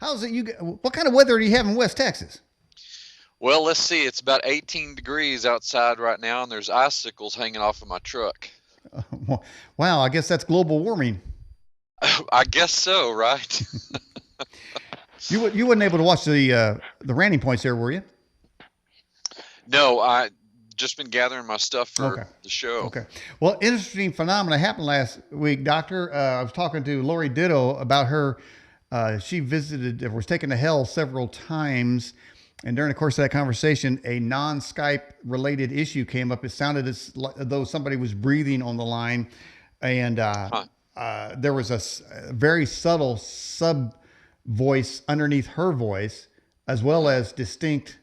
How's it? What kind of weather do you have in West Texas? Well, let's see. It's about 18 degrees outside right now, and there's icicles hanging off of my truck. Wow, I guess that's global warming. I guess so, right? You weren't able to watch the Ranting Points there, were you? No, I just been gathering my stuff for Okay. the show. Okay. Well, interesting phenomena happened last week, Doctor. I was talking to Lori Ditto about her. She visited, or was taken to hell several times. And during the course of that conversation, a non Skype related issue came up. It sounded as though somebody was breathing on the line. And Huh. there was a very subtle sub voice underneath her voice, as well as distinct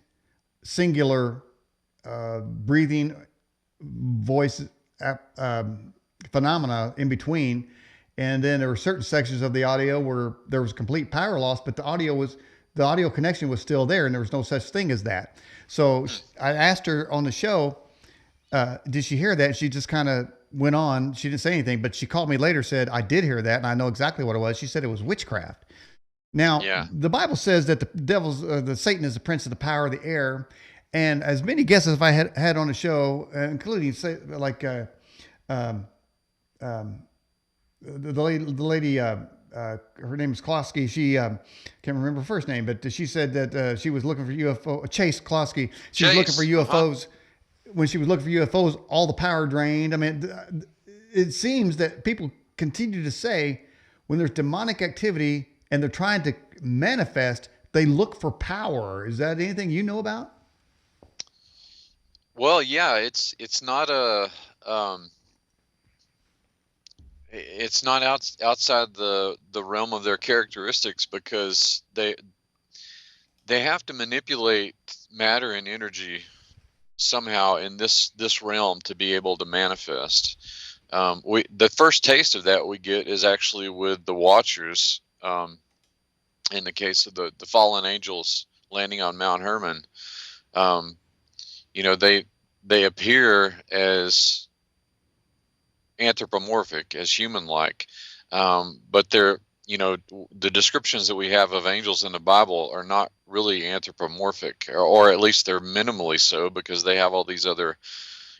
singular breathing voice phenomena in between. And then there were certain sections of the audio where there was complete power loss, but the audio connection was still there, and there was no such thing as that. So I asked her on the show, did she hear that? She just kind of went on. She didn't say anything, but she called me later, said, I did hear that, and I know exactly what it was. She said it was witchcraft. Now, Yeah. the Bible says that the Satan is the prince of the power of the air, and as many guests as I had on the show, including um, um, the lady, her name is Klosky. She can't remember her first name, but she said that she was looking for UFO. Chase Klosky. She was looking for Chase. Uh-huh. UFOs. When she was looking for UFOs, all the power drained. I mean, it seems that people continue to say when there's demonic activity and they're trying to manifest, they look for power. Is that anything you know about? Well, yeah, it's not a it's not outside the realm of their characteristics because they have to manipulate matter and energy somehow in this realm to be able to manifest. The first taste of that we get is actually with the Watchers, in the case of the fallen angels landing on Mount Hermon. Um, they appear as anthropomorphic, as human-like, but they're the descriptions that we have of angels in the Bible are not really anthropomorphic, or at least they're minimally so, because they have all these other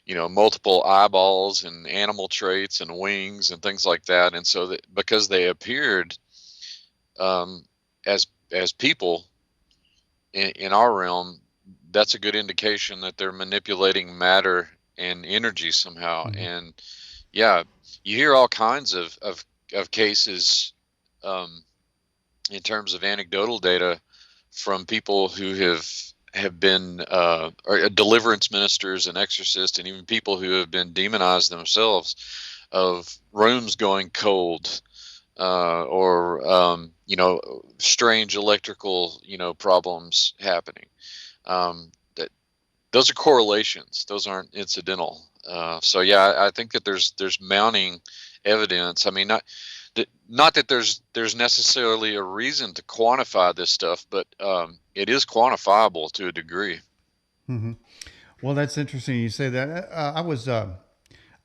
multiple eyeballs and animal traits and wings and things like that. And so that because they appeared um, as people in our realm, that's a good indication that they're manipulating matter and energy somehow. Mm-hmm. And yeah, you hear all kinds of cases in terms of anecdotal data from people who have been or deliverance ministers and exorcists, and even people who have been demonized themselves, of rooms going cold, or strange electrical problems happening. That those are correlations; those aren't incidental. So yeah, I think that there's mounting evidence. I mean, not that there's necessarily a reason to quantify this stuff, but it is quantifiable to a degree. Mm-hmm. Well, that's interesting. You say that. I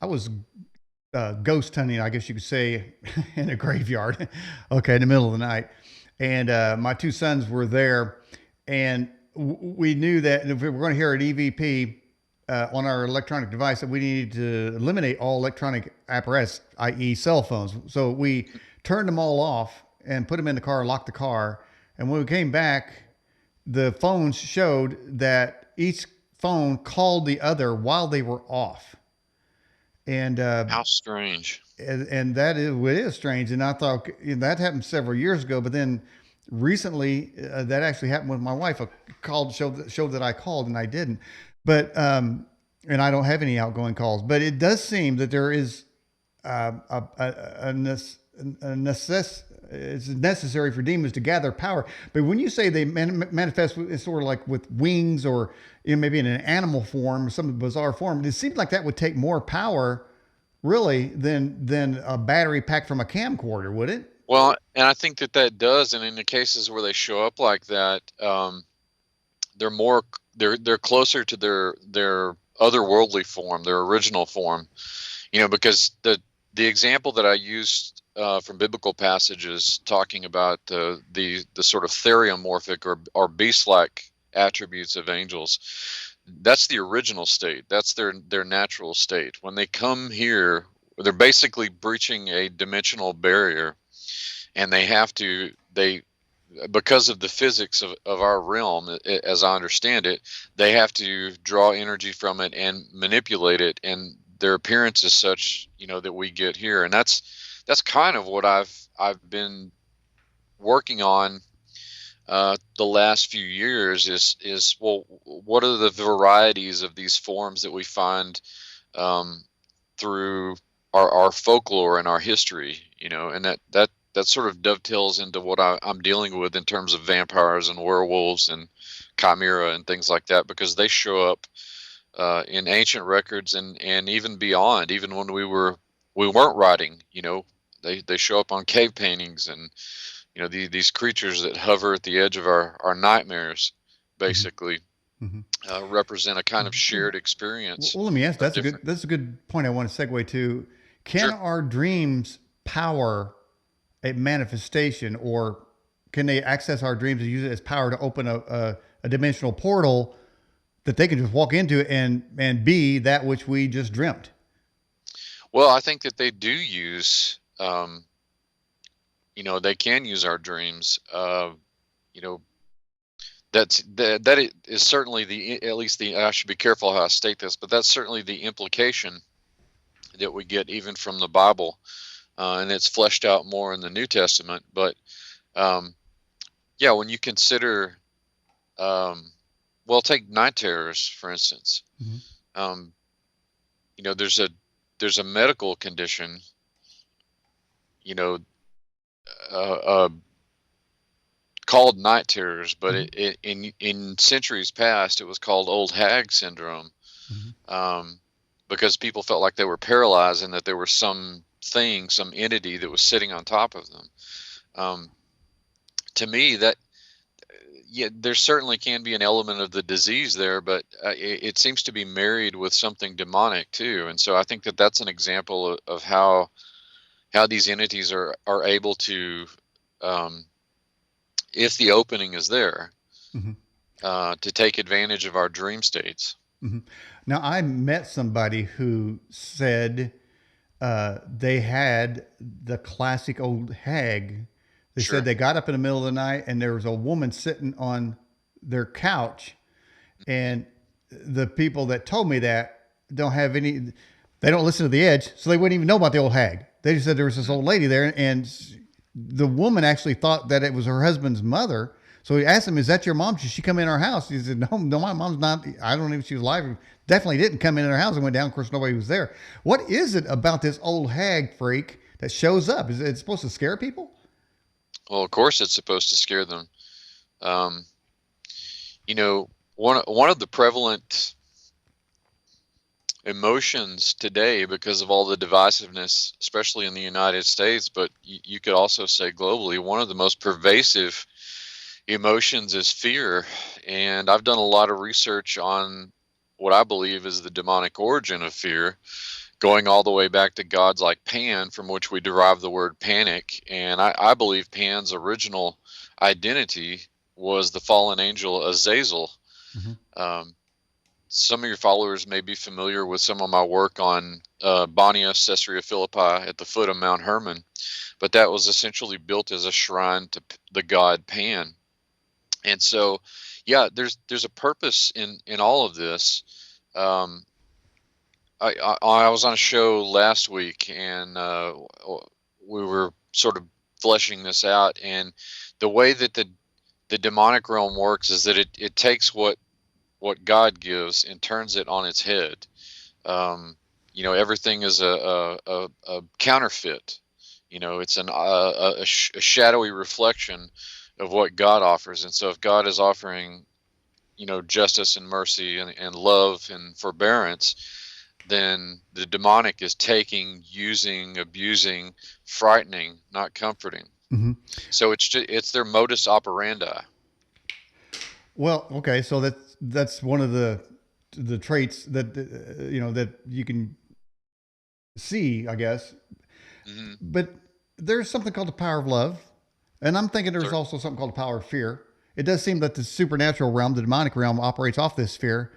was ghost hunting, I guess you could say, in a graveyard. Okay, in the middle of the night, and my two sons were there, and we knew that if we were going to hear an EVP on our electronic device, that we needed to eliminate all electronic apparatus, i.e., cell phones. So we turned them all off and put them in the car, locked the car, and when we came back, the phones showed that each phone called the other while they were off. And How strange. and that is it is strange. And I thought that happened several years ago, but then recently that actually happened with my wife. A call showed that I called and I didn't, but and I don't have any outgoing calls. But it does seem that there is a it's necessary for demons to gather power. But when you say they manifest, it's sort of like with wings, or maybe in an animal form or some bizarre form. It seems like that would take more power, really, than a battery pack from a camcorder, would it? Well, and I think that does, and in the cases where they show up like that, they're more they're closer to their otherworldly form, their original form, because the example that I used from biblical passages talking about the sort of theriomorphic or beast-like attributes of angels, that's the original state. That's their natural state. When they come here, they're basically breaching a dimensional barrier, and they because of the physics of our realm, as I understand it, they have to draw energy from it and manipulate it, and their appearance is such, that we get here, and that's kind of what I've been working on the last few years is well, what are the varieties of these forms that we find um, through our folklore and our history, and that sort of dovetails into what I'm dealing with in terms of vampires and werewolves and chimera and things like that, because they show up in ancient records and even beyond, even when we weren't writing, they show up on cave paintings, and these creatures that hover at the edge of our nightmares, Hmm. basically Hmm. represent a kind of Well, shared experience well, let me ask. of That's a good. different. That's a good point. I want to segue to. Can Sure. our dreams power a manifestation, or can they access our dreams and use it as power to open a dimensional portal that they can just walk into and be that which we just dreamt? Well, I think that they do use, they can use our dreams. You know, that is certainly at least I should be careful how I state this, but that's certainly the implication that we get even from the Bible, and it's fleshed out more in the New Testament. But um, yeah, when you consider, um, well, take night terrors for instance. Mm-hmm. Um, there's a medical condition, you know, uh, called night terrors, but Mm-hmm. in centuries past, it was called old hag syndrome, Mm-hmm. um, because people felt like they were paralyzed and that there was some entity that was sitting on top of them. Um, to me, that yeah, there certainly can be an element of the disease there, but it seems to be married with something demonic too, and so I think that that's an example of how these entities are able to, um, if the opening is there, Mm-hmm. to take advantage of our dream states. Mm-hmm. Now, I met somebody who said they had the classic old hag. They said Sure. they got up in the middle of the night and there was a woman sitting on their couch, and the people that told me that don't have any, they don't listen to the edge, so they wouldn't even know about the old hag. They just said there was this Mhm. old lady there, and the woman actually thought that it was her husband's mother. So he asked him, "Is that your mom? Did she come in our house?" He said, "No, no, my mom's not. I don't know if she was alive. Definitely didn't come in our house and went down. Of course, nobody was there." What is it about this old hag freak that shows up? Is it supposed to scare people? Well, of course, it's supposed to scare them. Um, one of the prevalent emotions today, because of all the divisiveness, especially in the United States, but you could also say globally, one of the most pervasive emotions is fear. And I've done a lot of research on what I believe is the demonic origin of fear, going all the way back to gods like Pan, from which we derive the word panic. And I believe Pan's original identity was the fallen angel Azazel. Mm-hmm. Um, some of your followers may be familiar with some of my work on Bonnia, Caesarea Philippi at the foot of Mount Hermon, but that was essentially built as a shrine to the god Pan. And so, yeah, there's a purpose in all of this. Um, I was on a show last week, and we were sort of fleshing this out. And the way that the demonic realm works is that it takes what God gives and turns it on its head. Um, everything is a counterfeit. It's a shadowy reflection of what God offers. And so, if God is offering, justice and mercy and love and forbearance, then the demonic is taking, using, abusing, frightening, not comforting. Mm-hmm. So it's their modus operandi. Well, okay, so that's one of the traits that that you can see, I guess. Hmm. But there's something called the power of love, and I'm thinking there's Certain. also something called the power of fear. It does seem that the supernatural realm, the demonic realm, operates off this fear,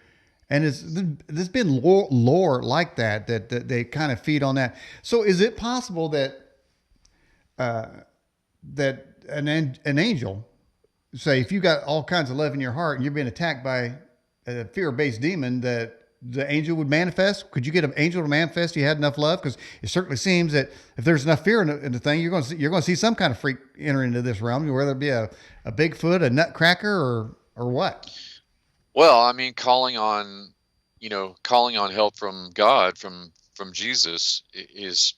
and there's been lore like that they kind of feed on that. So is it possible that an angel, say, if you got all kinds of love in your heart and you're being attacked by a fear-based demon, that the angel would manifest? Could you get an angel to manifest? You had enough love, because it certainly seems that if there's enough fear in the thing, you're going to see some kind of freak enter into this realm, whether it be a Bigfoot, a Nutcracker, or what. Well, I mean, calling on help from God, from Jesus, is,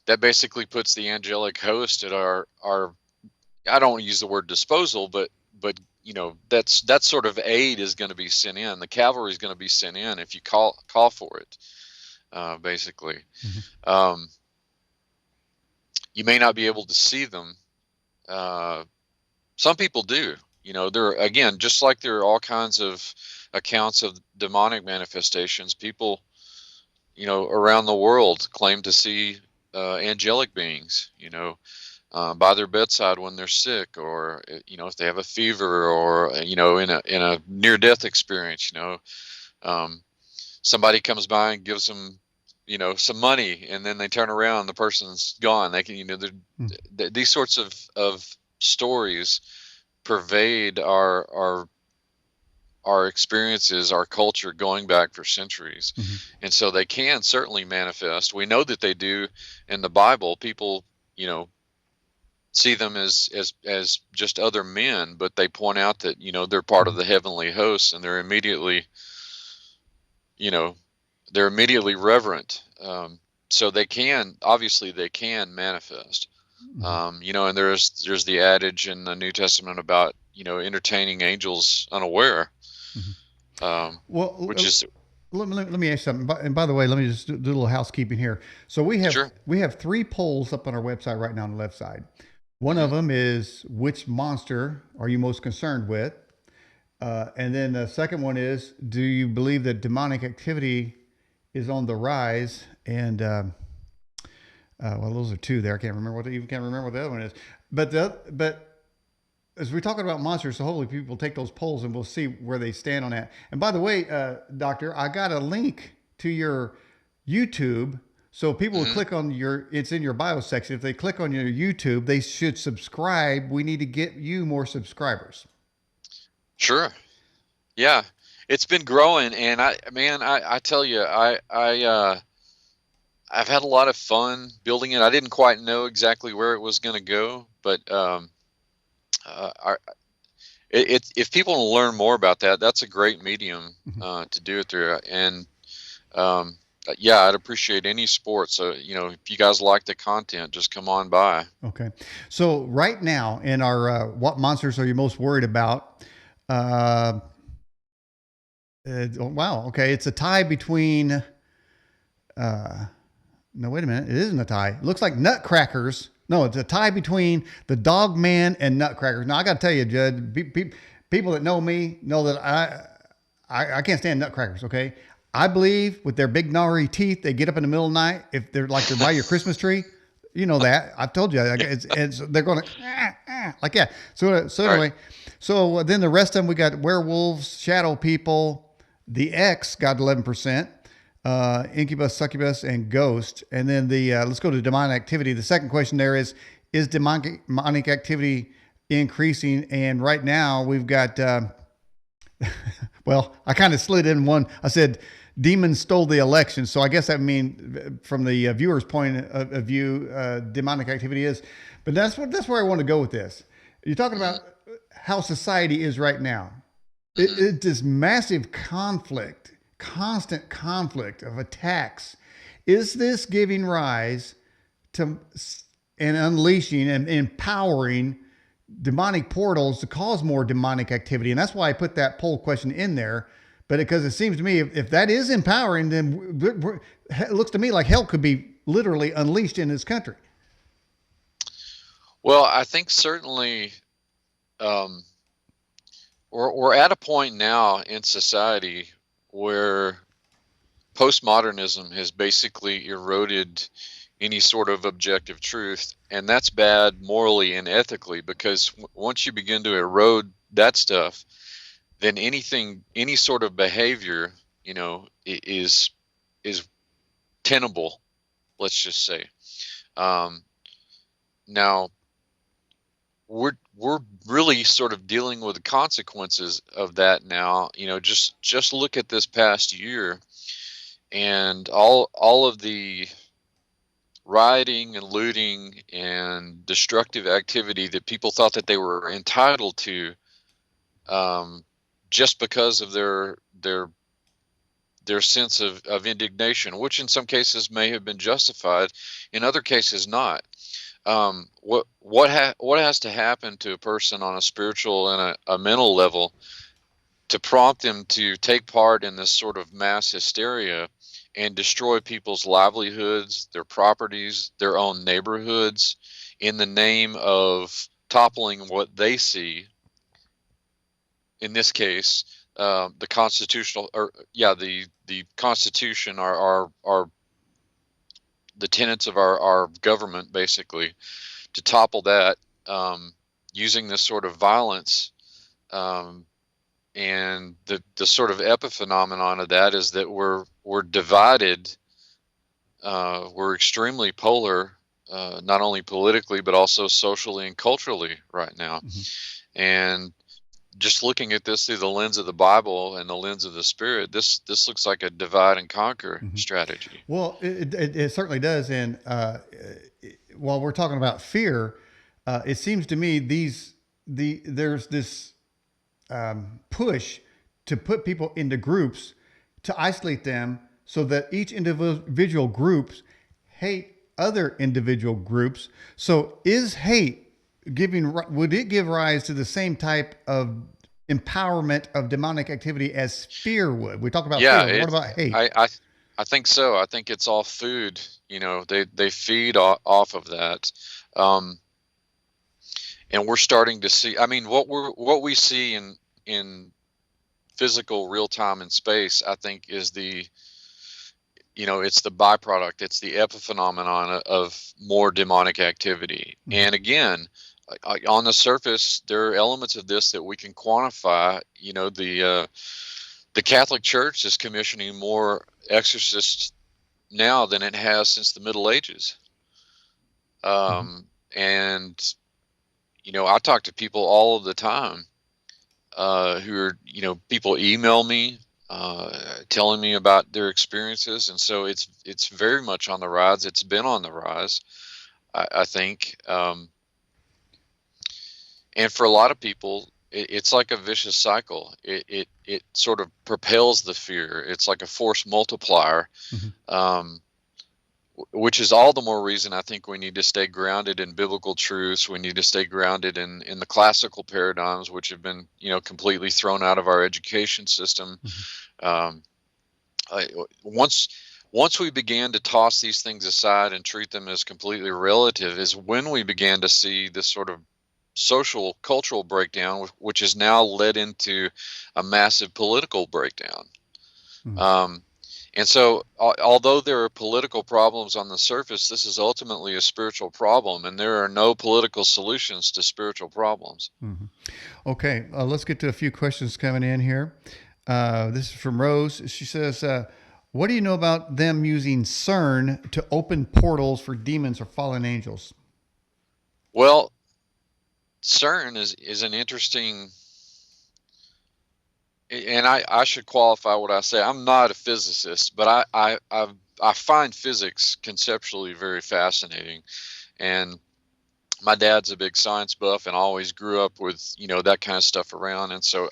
that basically puts the angelic host at our I don't use the word disposal, but that's sort of aid is going to be sent in. The cavalry is going to be sent in if you call for it. Basically, Mm-hmm. um, you may not be able to see them. Uh, some people do. There, again, just like there are all kinds of accounts of demonic manifestations. People, around the world claim to see angelic beings. By their bedside when they're sick, or if they have a fever, or in a near death experience. Um, Somebody comes by and gives them some money, and then they turn around, the person's gone. They can these sorts of stories pervade our experiences, our culture, going back for centuries. Mm-hmm. And so they can certainly manifest. We know that they do in the Bible. People, see them as just other men, but they point out that they're part of Mm-hmm. the heavenly hosts, and you know they're immediately reverent. So they can manifest. Mm-hmm. And there's the adage in the New Testament about entertaining angels unaware, Mm-hmm. which Well, is let me ask you something. And by the way, let me just do a little housekeeping here. So sure. we have three polls up on our website right now on the left side. One of Hmm. them is, which monster are you most concerned with? And then the second one is, do you believe that demonic activity is on the rise? And well, those are two there. I can't remember can't remember what the other one is. But as we're talking about monsters, so hopefully people take those polls and we'll see where they stand on that. And by the way, Doctor, I got a link to your YouTube. So people will Hmm. click on it's in your bio section. If they click on your YouTube, they should subscribe. We need to get you more subscribers. Sure. Yeah, it's been growing, and I tell you, I've had a lot of fun building it. I didn't quite know exactly where it was going to go, but I, if people want to learn more about that, that's a great medium Mhm. to do it through. And um, yeah, I'd appreciate any support. So if you guys like the content, just come on by. Okay. So right now in our what monsters are you most worried about? Uh, oh, wow. Okay, it's a tie between. Uh, no, wait a minute. It isn't a tie. It looks like Nutcrackers. No, it's a tie between the Dogman and Nutcrackers. Now I got to tell you, Judd. People that know me know that I can't stand Nutcrackers. Okay. I believe with their big gnarly teeth, they get up in the middle of the night. If they're by your Christmas tree, you know that. I've told you. They're going to like, yeah. So All right. anyway, so then the rest of them, we got werewolves, shadow people. The X got 11%. Incubus, succubus, and ghost. And then let's go to demonic activity. The second question there is demonic activity increasing? And right now we've got well, I kind of slid in one. I said demons stole the election, so I guess that means from the viewer's point of view, demonic activity is. But that's where I want to go with this. You're talking Hmm. about how society is right now. Hmm. It's this massive conflict, constant conflict of attacks. Is this giving rise to and unleashing and empowering demonic portals to cause more demonic activity? And that's why I put that poll question in there. But because it seems to me, if that is empowering, then it looks to me like hell could be literally unleashed in this country. Well, I think certainly um, we're at a point now in society where postmodernism has basically eroded any sort of objective truth, and that's bad morally and ethically, because once you begin to erode that stuff, then any sort of behavior, is tenable. Let's just say. Um, Now we're really sort of dealing with the consequences of that now. Just look at this past year and all of the rioting and looting and destructive activity that people thought that they were entitled to, um, just because of their sense of indignation, which in some cases may have been justified, in other cases not. What has to happen to a person on a spiritual and a mental level to prompt them to take part in this sort of mass hysteria and destroy people's livelihoods, their properties, their own neighborhoods, in the name of toppling what they see? In this case, the constitutional, or yeah, the Constitution, our the tenets of our government, basically, to topple that, using this sort of violence. Um, and the sort of epiphenomenon of that is that we're divided. We're extremely polar, not only politically but also socially and culturally right now. Mm-hmm. And just looking at this through the lens of the Bible and the lens of the Spirit, this looks like a divide and conquer Mm-hmm. strategy. Well, it certainly does. And while we're talking about fear, it seems to me there's this push to put people into groups to isolate them so that each individual groups hate other individual groups. So is hate would it give rise to the same type of empowerment of demonic activity as fear would? We talk about Yeah, fear. What about hate? I think so. I think it's all food. They feed off of that. Um, and we're starting to see, I mean, what we see in physical real time and space, I think, is it's the byproduct, it's the epiphenomenon of more demonic activity. Mm-hmm. And again, on the surface, there are elements of this that we can quantify. The Catholic Church is commissioning more exorcists now than it has since the Middle Ages. And I talk to people all of the time, who are, people email me, telling me about their experiences, and so it's very much on the rise. It's been on the rise, I think, and for a lot of people, it's like a vicious cycle. It sort of propels the fear. It's like a force multiplier. Mm-hmm. Which is all the more reason I think we need to stay grounded in biblical truths. We need to stay grounded in the classical paradigms, which have been, completely thrown out of our education system. Once we began to toss these things aside and treat them as completely relative, is when we began to see this sort of social cultural breakdown, which has now led into a massive political breakdown. Mm-hmm. And so, although there are political problems on the surface, this is ultimately a spiritual problem, and there are no political solutions to spiritual problems. Mm-hmm. Okay, let's get to a few questions coming in here. This is from Rose. She says, what do you know about them using CERN to open portals for demons or fallen angels? Well, CERN is an interesting, and I should qualify what I say. I'm not a physicist, but I find physics conceptually very fascinating. And my dad's a big science buff and always grew up with, that kind of stuff around. And so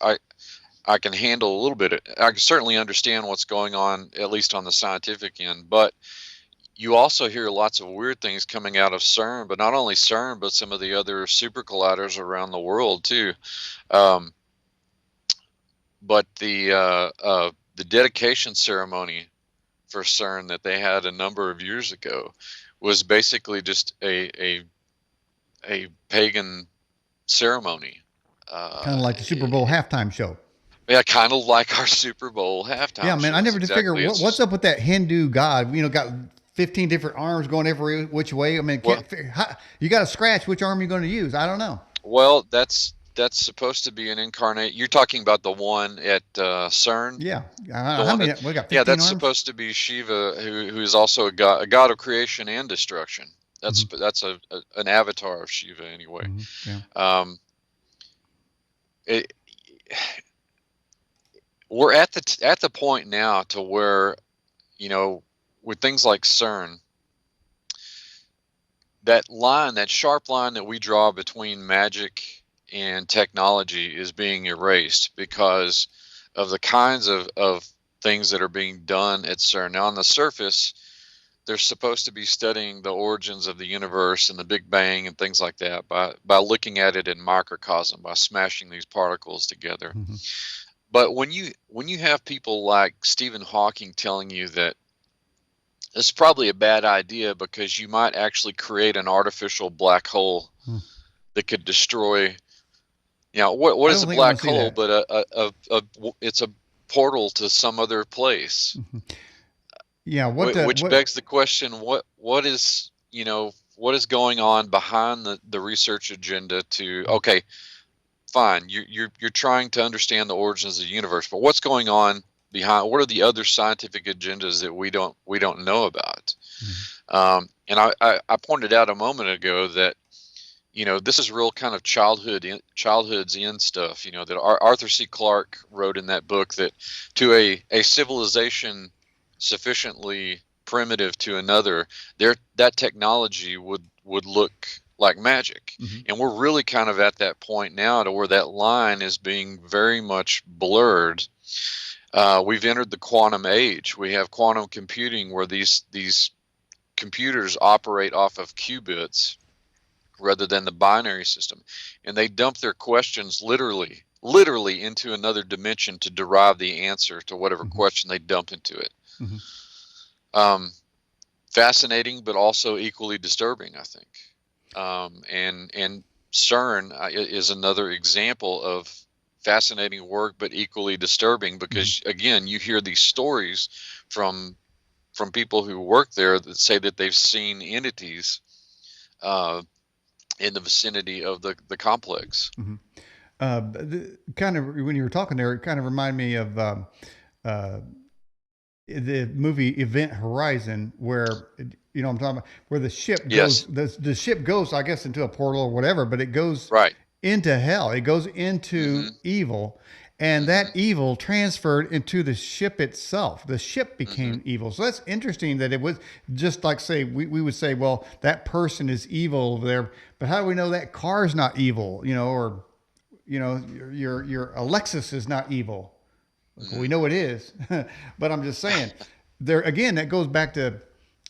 I can handle a little bit. I can certainly understand what's going on, at least on the scientific end. But you also hear lots of weird things coming out of CERN, but not only CERN, but some of the other super colliders around the world too. But the dedication ceremony for CERN that they had a number of years ago was basically just a pagan ceremony. Kind of like the Super Bowl halftime show. Yeah, kind of like our Super Bowl Yeah, halftime man, I shows. never did figure Exactly. what's It's up with that Hindu god. Got 15 different arms going every which way. I mean, well, can't you got to scratch which arm you're going to use. I don't know. well, that's supposed to be an incarnate. You're talking about the one at CERN, Yeah, the how one many? that, We got yeah, 15 that's arms. supposed to be Shiva, who is also a god of creation and destruction. Hmm. That's an avatar of Shiva anyway. Hmm. Yeah. Um, it, we're at the point now to where, you know, with things like CERN, that sharp line that we draw between magic and technology is being erased because of the kinds of things that are being done at CERN. Now, on the surface, they're supposed to be studying the origins of the universe and the Big Bang and things like that by looking at it in microcosm, by smashing these particles together. Hmm. But when you have people like Stephen Hawking telling you that it's probably a bad idea because you might actually create an artificial black hole Hmm. that could destroy. What I is don't a think I want black to see hole? that. But it's a portal to some other place, Hmm. Yeah. What? which What? begs the question: what is what is going on behind the research agenda? To okay, fine, you're trying to understand the origins of the universe, but what's going on behind? What are the other scientific agendas that we don't know about? Hmm. And I pointed out a moment ago that this is real kind of childhood's end stuff. That Arthur C. Clarke wrote in that book that to a civilization sufficiently primitive to another, that technology would look like magic. Hmm. And we're really kind of at that point now to where that line is being very much blurred. We've entered the quantum age. We have quantum computing where these computers operate off of qubits rather than the binary system, and they dump their questions literally into another dimension to derive the answer to whatever Hmm. question they dumped into it. Hmm. um, Fascinating, but also equally disturbing, I think. And CERN is another example of fascinating work but equally disturbing, Hmm. because again, you hear these stories from people who work there that say that they've seen entities uh, in the vicinity of the complex. Hmm. Kind of when you were talking there, it kind of reminded me of uh, the movie Event Horizon, where I'm talking about, where the ship goes, Yes, the ship goes, I guess, into a portal or whatever, but it goes right. into hell. It goes into Mhm, evil, and that mhm, evil transferred into the ship itself. The ship mhm, became evil. So that's interesting that it was just like, say, we would say, well, that person is evil over there, but how do we know that car is not evil? Or your Alexis is not evil. Like, we mhm. know it is, but I'm just saying, there again, that goes back to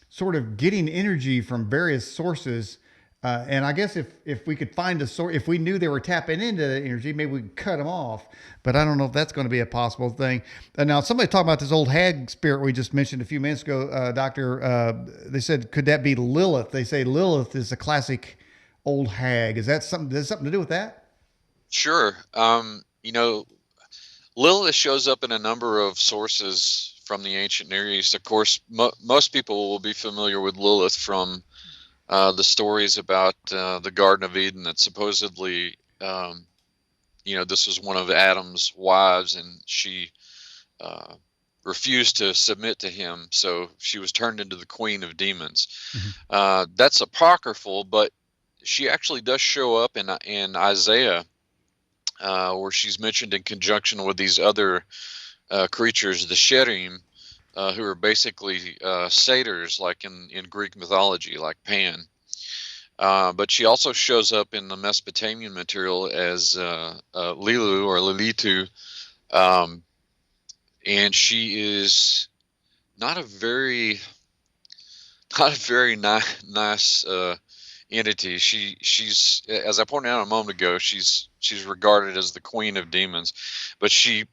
sort of getting energy from various sources. And I guess if we could find a source, if we knew they were tapping into the energy, maybe we could cut them off. But I don't know if that's going to be a possible thing. And now somebody talked about this old hag spirit we just mentioned a few minutes ago, Doctor. They said, could that be Lilith? They say Lilith is a classic old hag. Is that something? Does it something to do with that? Sure. Lilith shows up in a number of sources from the ancient Near East. Of course, most people will be familiar with Lilith from the stories about the Garden of Eden, that supposedly, this was one of Adam's wives, and she uh, refused to submit to him, so she was turned into the queen of demons. Mm-hmm. That's apocryphal, but she actually does show up in Isaiah, where she's mentioned in conjunction with these other creatures, the Sherim, who are basically satyrs, like in Greek mythology, like Pan. But she also shows up in the Mesopotamian material as Lilu or Lilitu, um, and she is not a very nice entity. She's, as I pointed out a moment ago, she's regarded as the queen of demons, but she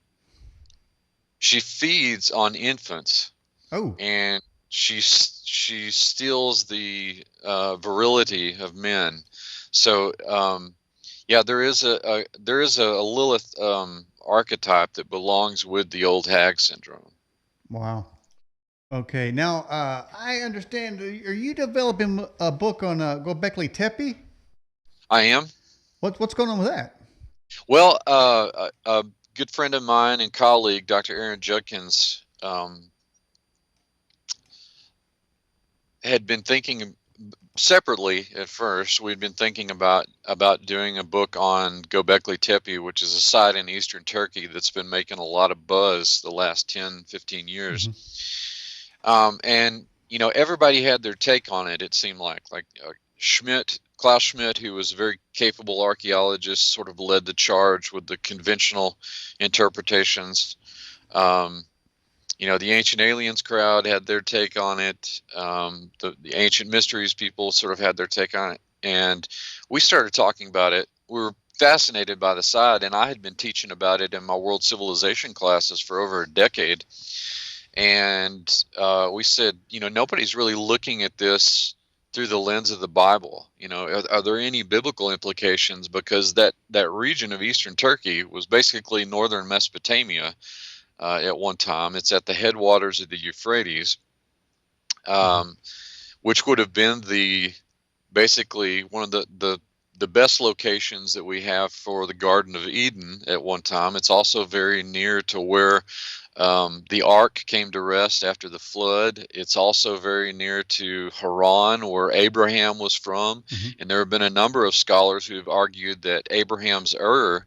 feeds on infants, Oh. and she steals the virility of men. So yeah, there is a Lilith archetype that belongs with the old hag syndrome. Wow. Okay. Now, I understand. Are you developing a book on Gobleki Tepe? I am. What's going on with that? Well, a good friend of mine and colleague, Dr. Aaron Judkins, had been thinking separately at first. We'd been thinking about doing a book on Göbekli Tepe, which is a site in eastern Turkey that's been making a lot of buzz the last 10, 15 years. And everybody had their take on it. It seemed like Klaus Schmidt, who was a very capable archaeologist, sort of led the charge with the conventional interpretations. The Ancient Aliens crowd had their take on it. The Ancient Mysteries people sort of had their take on it. And we started talking about it. We were fascinated by the site, and I had been teaching about it in my world civilization classes for over a decade. And we said, nobody's really looking at this through the lens of the Bible. Are there any biblical implications? Because that region of eastern Turkey was basically northern Mesopotamia at one time. It's at the headwaters of the Euphrates, which would have been basically one of the best locations that we have for the Garden of Eden at one time. It's also very near to where the ark came to rest after the flood. It's also very near to Haran, where Abraham was from. And there have been a number of scholars who have argued that Abraham's Ur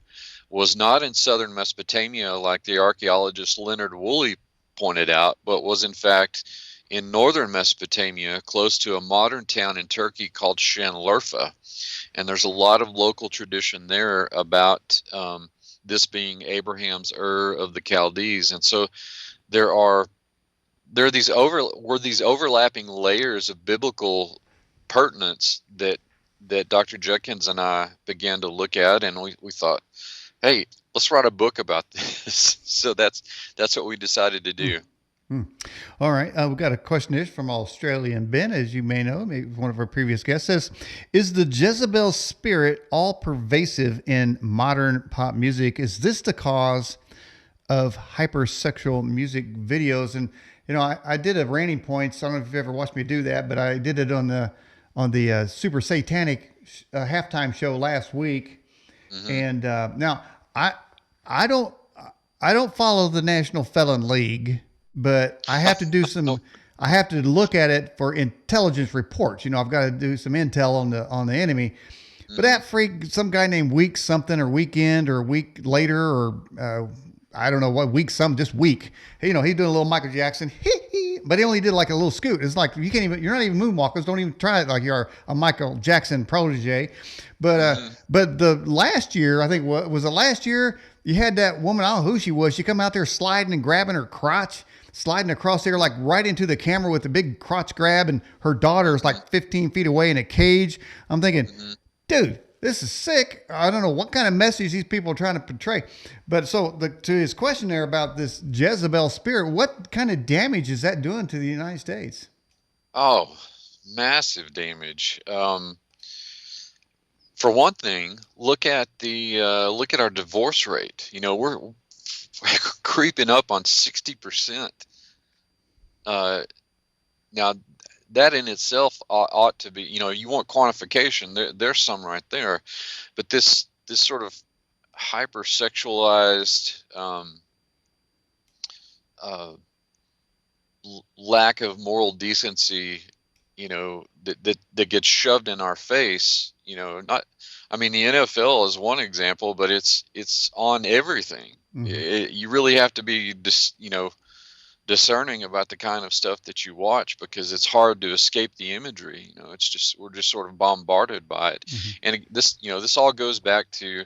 was not in southern Mesopotamia like the archaeologist Leonard Woolley pointed out, but was in fact in northern Mesopotamia, close to a modern town in Turkey called Şanlıurfa. And there's a lot of local tradition there about this being Abraham's Ur of the Chaldees. And so there are these overlapping layers of biblical pertinence that Dr. Judkins and I began to look at, and we thought, hey, let's write a book about this. So that's what we decided to do. All right. We've got a question here from Australian Ben, as you may know, maybe one of our previous guests says, is the Jezebel spirit all pervasive in modern pop music? Is this the cause of hypersexual music videos? And, I did a Ranting Points. I don't know if you've ever watched me do that, but I did it on the Super Satanic halftime show last week. And now I don't follow the National Felon League, but I have to do I have to look at it for intelligence reports. I've got to do some intel on the enemy. But that freak, some guy named Week something or Weekend or Week Later or I don't know what week, just Week. He's doing a little Michael Jackson, but he only did like a little scoot. It's like you're not even moonwalkers. Don't even try it like you're a Michael Jackson protege. But the last year, I think was the last year, you had that woman, I don't know who she was. She come out there sliding and grabbing her crotch, sliding across there like right into the camera with a big crotch grab, and her daughter is like 15 feet away in a cage. I'm thinking, dude, this is sick. I don't know what kind of message these people are trying to portray. But so to his question there about this Jezebel spirit, what kind of damage is that doing to the United States? Oh, massive damage. For one thing, look at our divorce rate. We're creeping up on 60%. Now, that in itself ought to be, you want quantification. There's some right there, but this sort of hypersexualized lack of moral decency, that gets shoved in our face. The NFL is one example, but it's on everything. You really have to be discerning about the kind of stuff that you watch, because it's hard to escape the imagery. We're just sort of bombarded by it. And this all goes back to,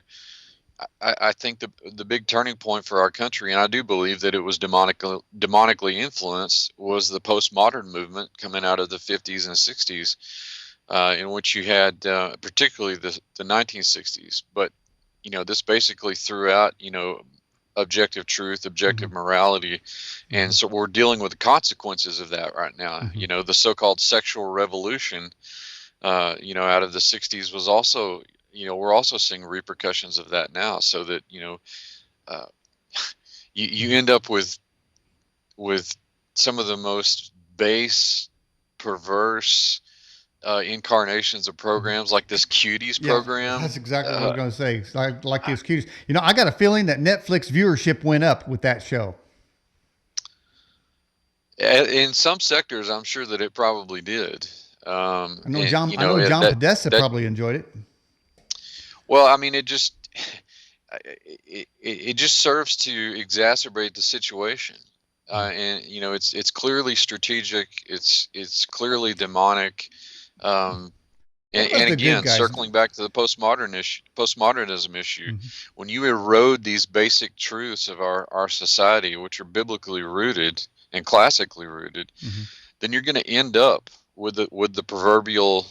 I think the big turning point for our country, and I do believe that it was demonically influenced, was the postmodern movement coming out of the 50s and 60s, in which you had particularly the 1960s. But this basically threw out objective truth, objective morality, and so we're dealing with the consequences of that right now. The so-called sexual revolution, out of the 60s was also, we're also seeing repercussions of that now. So that you end up with some of the most base, perverse incarnations of programs, like this Cuties Yeah, program. that's exactly what I was going to say. It's like the excuse. I got a feeling that Netflix viewership went up with that show. In some sectors, I'm sure that it probably did. And, I know John that Podesta that probably enjoyed it. well, I mean, it just serves to exacerbate the situation. And it's clearly strategic. It's clearly demonic. Um, What about and the good again, guys? circling back to the postmodernism issue, Mm-hmm. when you erode these basic truths of our society, which are biblically rooted and classically rooted, Mm-hmm. then you're going to end up with the proverbial,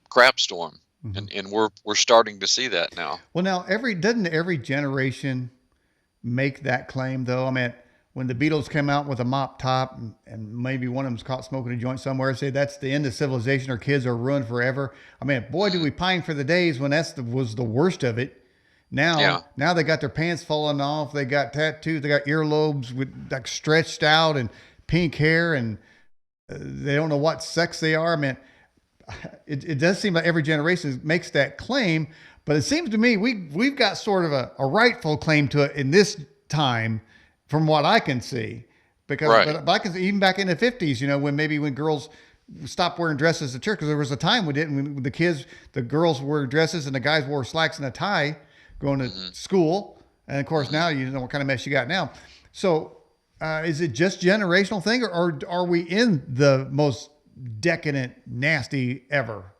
crap storm. Mm-hmm. And we're starting to see that now. Well, now doesn't every generation make that claim though? I mean, when the Beatles came out with a mop top and maybe one of them's caught smoking a joint somewhere, say that's the end of civilization, our kids are ruined forever. I mean, boy, do we pine for the days when was the worst of it. Yeah. Now they got their pants falling off, they got tattoos, they got earlobes with like stretched out and pink hair, and they don't know what sex they are. I mean, it does seem like every generation makes that claim, but it seems to me we've got sort of a rightful claim to it in this time, from what I can see. Because Right. but I can see even back in the 50s, when girls stopped wearing dresses to church, because there was a time we didn't. When the girls wore dresses and the guys wore slacks and a tie going to school, and of course now you know what kind of mess you got now. So is it just generational thing, or are we in the most decadent, nasty ever?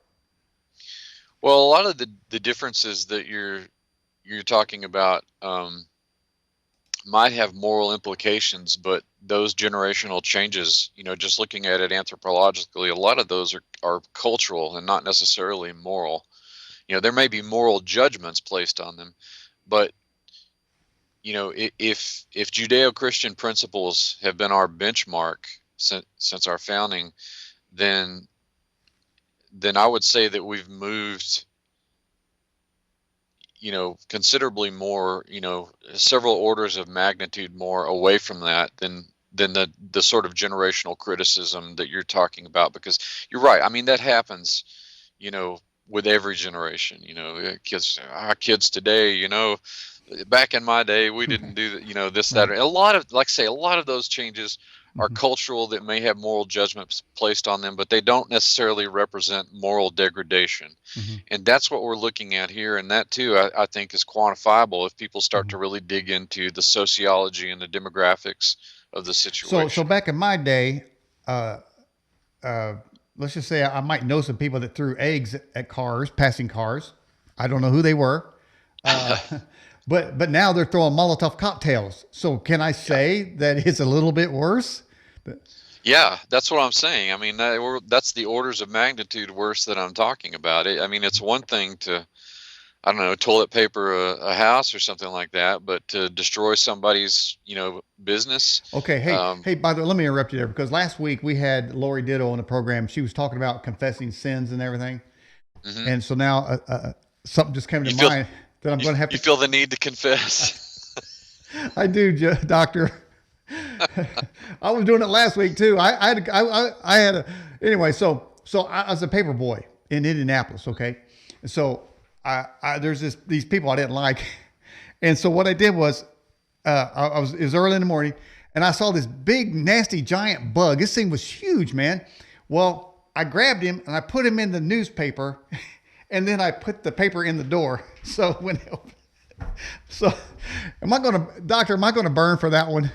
Well, a lot of the differences that you're talking about might have moral implications, but those generational changes, just looking at it anthropologically, a lot of those are cultural and not necessarily moral. There may be moral judgments placed on them, but if Judeo-Christian principles have been our benchmark since our founding, then I would say that we've moved, considerably more, several orders of magnitude more away from that than the sort of generational criticism that you're talking about. Because you're right. I mean, that happens, with every generation. Our kids today, back in my day, we didn't do that, this, that. Right. A lot of, like I say, a lot of those changes are cultural, that may have moral judgments placed on them, but they don't necessarily represent moral degradation. Mm-hmm. And that's what we're looking at here. And that too, I think, is quantifiable if people start Mm-hmm. to really dig into the sociology and the demographics of the situation. So back in my day, uh, let's just say I might know some people that threw eggs at cars, passing cars. I don't know who they were, uh, but now they're throwing Molotov cocktails. So can I say that it's a little bit worse? Yeah, that's what I'm saying. I mean, that's the orders of magnitude worse that I'm talking about. I mean, it's one thing to, I don't know, toilet paper a house or something like that, but to destroy somebody's, business. Okay, hey. By the way, let me interrupt you there, because last week we had Lori Ditto on the program. She was talking about confessing sins and everything, hmm and so now something just came to You feel mind that I'm going to have you to. feel the need to confess. I do, Doctor. I was doing it last week too. I had a anyway. So I was a paper boy in Indianapolis. Okay, and so there's these people I didn't like, and so what I did was it was early in the morning, and I saw this big nasty giant bug. This thing was huge, man. Well, I grabbed him and I put him in the newspaper, and then I put the paper in the door. So so Doctor? Am I going to burn for that one?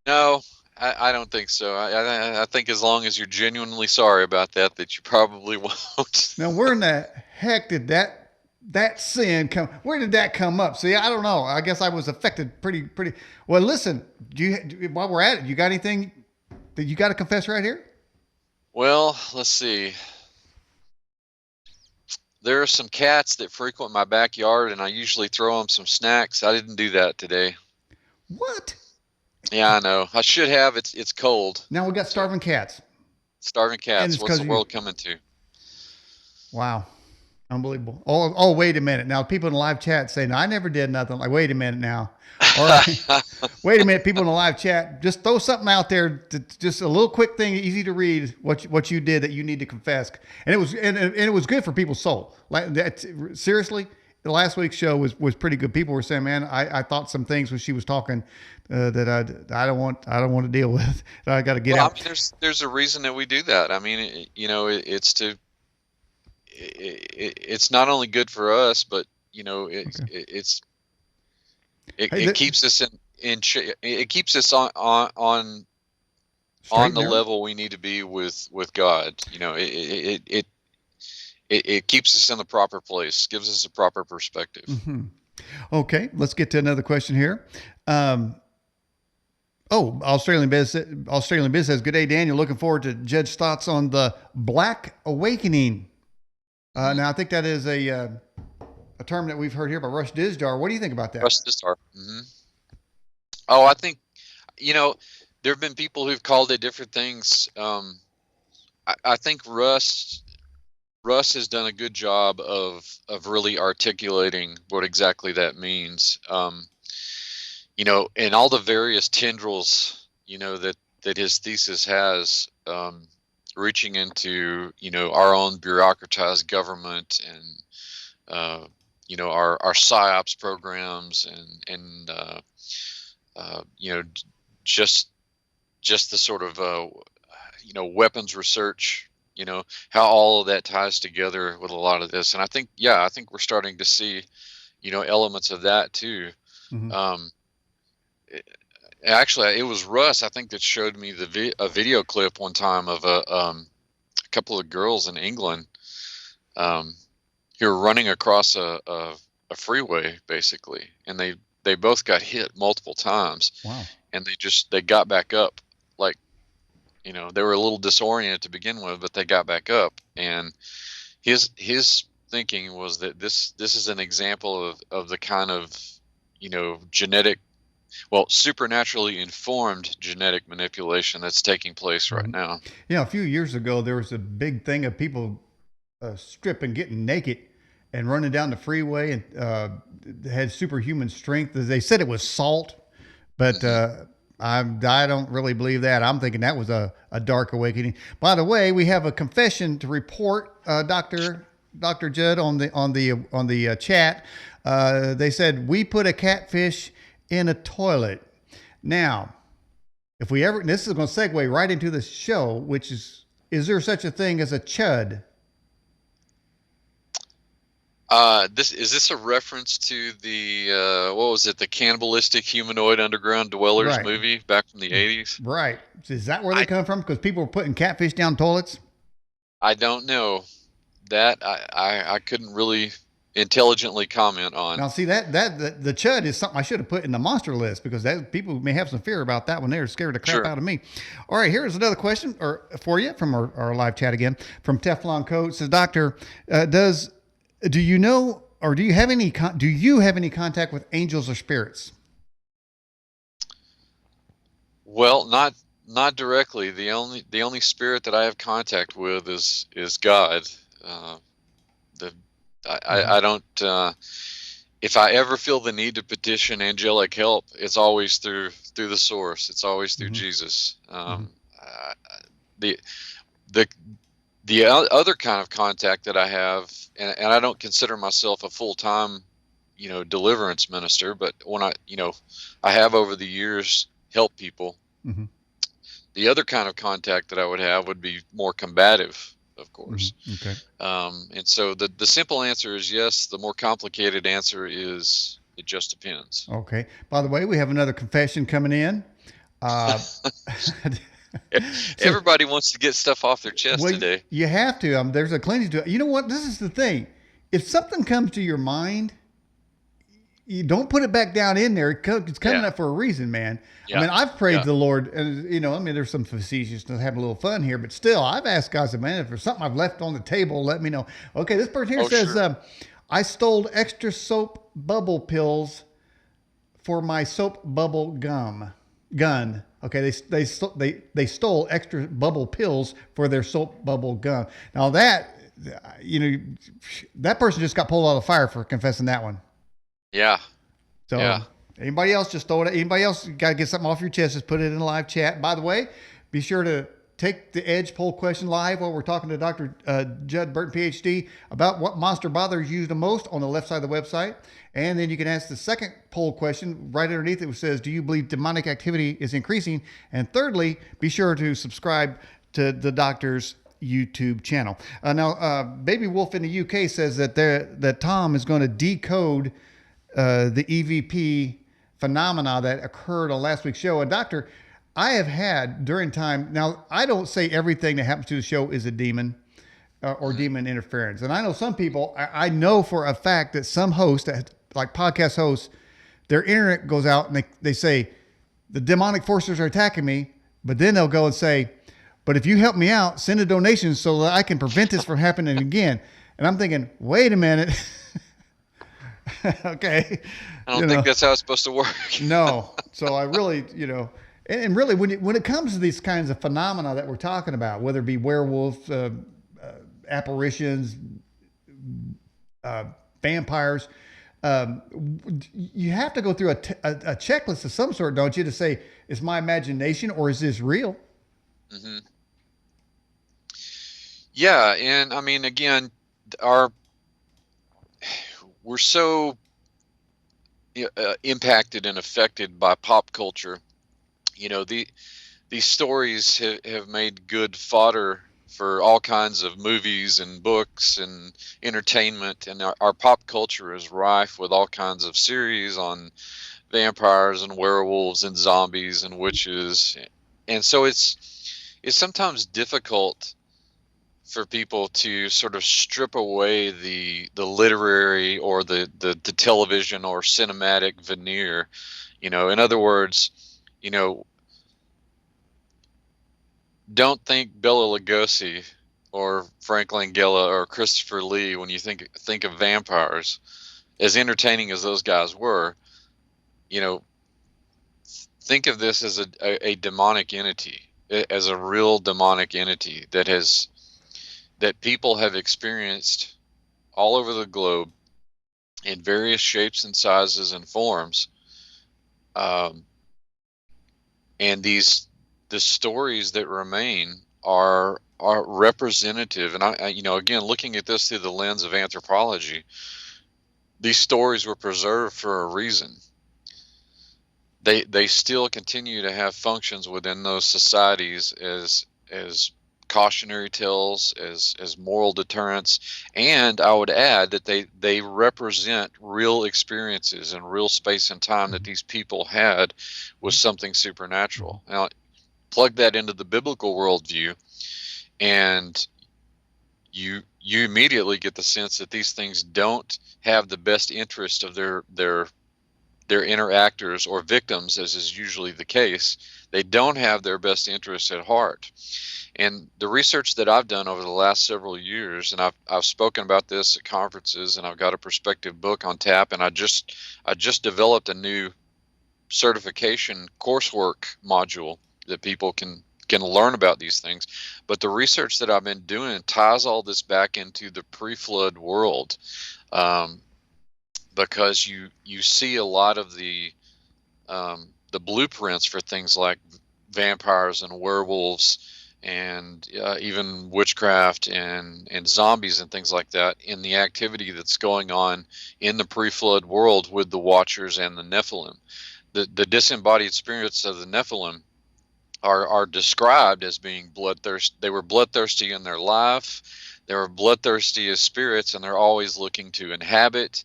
No, I don't think so. I think as long as you're genuinely sorry about that you probably won't. Now, where in the heck did that sin come? Where did that come up? See, I don't know. I guess I was affected pretty. Well, listen. While we're at it, you got anything that you got to confess right here? Well, let's see. There are some cats that frequent my backyard, and I usually throw them some snacks. I didn't do that today. What? Yeah, I know. I should have. It's cold. Now we got starving cats. Starving And cats. it's What's 'cause the of you. world coming to? Wow. Unbelievable. Oh, wait a minute. Now, people in the live chat saying, I never did nothing. Like, wait a minute now. All right. Wait a minute. People in the live chat, just throw something out there. Just a little quick thing, easy to read, what you did that you need to confess. And it was good for people's soul. Like that, seriously, the last week's show was pretty good. People were saying, man, I thought some things when she was talking that I don't want to deal with. That I got to get out. I mean, there's a reason that we do that. I mean, it's not only good for us, but Okay. it keeps us it keeps us on the level we need to be with God. It keeps us in the proper place, gives us a proper perspective. Mm-hmm. Okay, let's get to another question here. Australian Biz says, "Good day, Daniel. Looking forward to Jed's thoughts on the Black Awakening." Now, I think that is a term that we've heard here by Rush Dizdar. What do you think about that? Rush Dizdar. Mm-hmm. Oh, I think there have been people who've called it different things. I think Russ has done a good job of really articulating what exactly that means. And all the various tendrils, that his thesis has, reaching into, our own bureaucratized government and, our PSYOPs programs and just the sort of, weapons research, how all of that ties together with a lot of this. And I think we're starting to see, elements of that too. Mm-hmm. Actually, it was Russ, I think, that showed me a video clip one time of a couple of girls in England who were running across a freeway, basically, and they both got hit multiple times. Wow. And they got back up, like, they were a little disoriented to begin with, but they got back up. And his thinking was that this is an example of the kind of supernaturally informed genetic manipulation that's taking place right now. Yeah, a few years ago there was a big thing of people stripping, getting naked, and running down the freeway, and had superhuman strength. They said it was salt, but I don't really believe that. I'm thinking that was a dark awakening. By the way, we have a confession to report, Dr. Judd, on the chat. They said we put a catfish in a toilet. Now, if we ever, this is going to segue right into the show, which is there such a thing as a chud? Is this a reference to the what was it, the Cannibalistic Humanoid Underground Dwellers movie back from the 80s? Right. Is that where they come from? Because people were putting catfish down toilets? I don't know. That I couldn't really intelligently comment on. Now, see that the chud is something I should have put in the monster list, because people may have some fear about that when they're scared the crap out of me. All right, here's another question for you from our live chat again from Teflon Code. It says, Doctor, do you know, or do you have any contact with angels or spirits? Well, not directly. The only spirit that I have contact with is God. I don't. If I ever feel the need to petition angelic help, it's always through the source. It's always through Jesus. The other kind of contact that I have, and I don't consider myself a full-time, deliverance minister, but when I have over the years helped people. Mm-hmm. The other kind of contact that I would have would be more combative, of course. Okay. And so the simple answer is yes. The more complicated answer is it just depends. Okay. By the way, we have another confession coming in. Everybody wants to get stuff off their chest today. You have to. There's a cleansing to it. You know what? This is the thing. If something comes to your mind, you don't put it back down in there. It's coming up for a reason, man. Yeah. I mean, I've prayed to the Lord, and there's some facetiousness, having a little fun here, but still, I've asked God, man, if there's something I've left on the table, let me know. Okay, this person here says, sure. I stole extra soap bubble pills for my soap bubble gun. Okay, they stole extra bubble pills for their soap bubble gun. Now that you know, that person just got pulled out of the fire for confessing that one. Yeah. So Yeah. anybody else, just throw it. Anybody else got to get something off your chest, just put it in the live chat. By the way, be sure to take the Edge poll question live while we're talking to Dr. Judd Burton, PhD, about what monster bothers you the most on the left side of the website. And then you can ask the second poll question right underneath it, which says, do you believe demonic activity is increasing? And thirdly, be sure to subscribe to the doctor's YouTube channel. Now, Baby Wolf in the UK says that Tom is going to decode the EVP phenomena that occurred on last week's show. And Doctor, I have had during time, now I don't say everything that happens to the show is a demon or demon interference. And I know some people, I know for a fact that some hosts, like podcast hosts, their internet goes out and they say, the demonic forces are attacking me. But then they'll go and say, but if you help me out, send a donation so that I can prevent this from happening again. And I'm thinking, wait a minute. Okay. I don't think that's how it's supposed to work. No. So I really, and really when it comes to these kinds of phenomena that we're talking about, whether it be werewolves, apparitions, vampires, you have to go through a checklist of some sort, don't you, to say, is my imagination or is this real? Mm-hmm. Yeah. And I mean, again, we're so impacted and affected by pop culture. These stories have made good fodder for all kinds of movies and books and entertainment, and our pop culture is rife with all kinds of series on vampires and werewolves and zombies and witches. And so it's sometimes difficult for people to sort of strip away the literary or the television or cinematic veneer. In other words, don't think Bela Lugosi or Frank Langella or Christopher Lee when you think of vampires, as entertaining as those guys were. Think of this as a demonic entity, as a real demonic entity that people have experienced all over the globe in various shapes and sizes and forms. And the stories that remain are representative. And I again, looking at this through the lens of anthropology, these stories were preserved for a reason. They still continue to have functions within those societies as cautionary tales, as moral deterrents, and I would add that they represent real experiences and real space and time that these people had with something supernatural. Now, plug that into the biblical worldview, and you immediately get the sense that these things don't have the best interest of their interactors or victims, as is usually the case. They don't have their best interests at heart. And the research that I've done over the last several years, and I've spoken about this at conferences, and I've got a perspective book on tap, and I just developed a new certification coursework module that people can learn about these things. But the research that I've been doing ties all this back into the pre-flood world, because you see a lot of the blueprints for things like vampires and werewolves and even witchcraft and zombies and things like that in the activity that's going on in the pre-flood world with the Watchers and the Nephilim. The disembodied spirits of the Nephilim are described as being bloodthirsty. They were bloodthirsty in their life. They were bloodthirsty as spirits, and they're always looking to inhabit.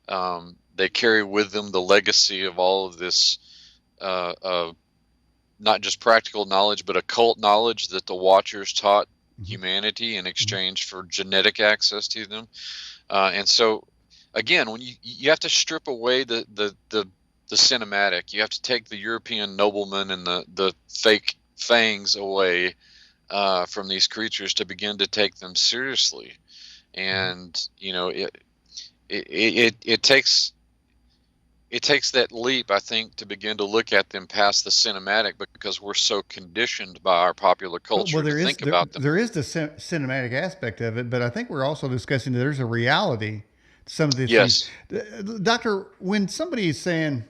They carry with them the legacy of all of this not just practical knowledge, but occult knowledge that the Watchers taught humanity in exchange for genetic access to them. And so, again, when you have to strip away the cinematic, you have to take the European noblemen and the fake fangs away from these creatures to begin to take them seriously. And it takes it takes that leap, I think, to begin to look at them past the cinematic, because we're so conditioned by our popular Well, culture to there is think about them. there is the cinematic aspect of it, but I think we're also discussing that there's a reality to some of these things. Yes. Doctor, when somebody is saying,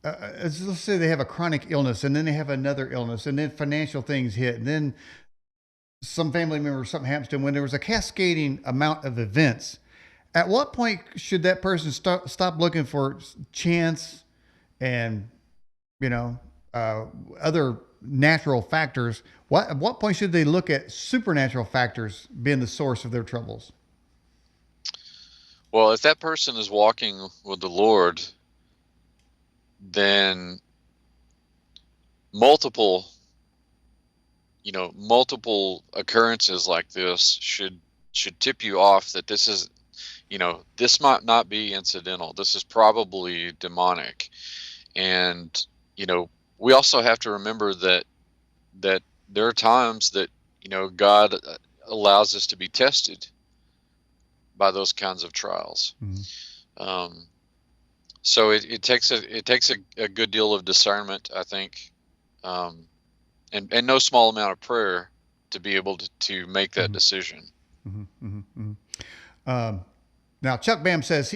let's say they have a chronic illness, and then they have another illness, and then financial things hit, and then some family member, something happens to them, when there was a cascading amount of events, at what point should that person stop looking for chance and, you know, other natural factors? At what point should they look at supernatural factors being the source of their troubles? Well, if that person is walking with the Lord, then multiple multiple occurrences like this should tip you off that this might not be incidental. This is probably demonic. And we also have to remember that there are times that God allows us to be tested by those kinds of trials. Um, so it takes a good deal of discernment, I think, and no small amount of prayer to be able to make that decision. Now, Chuck Bam says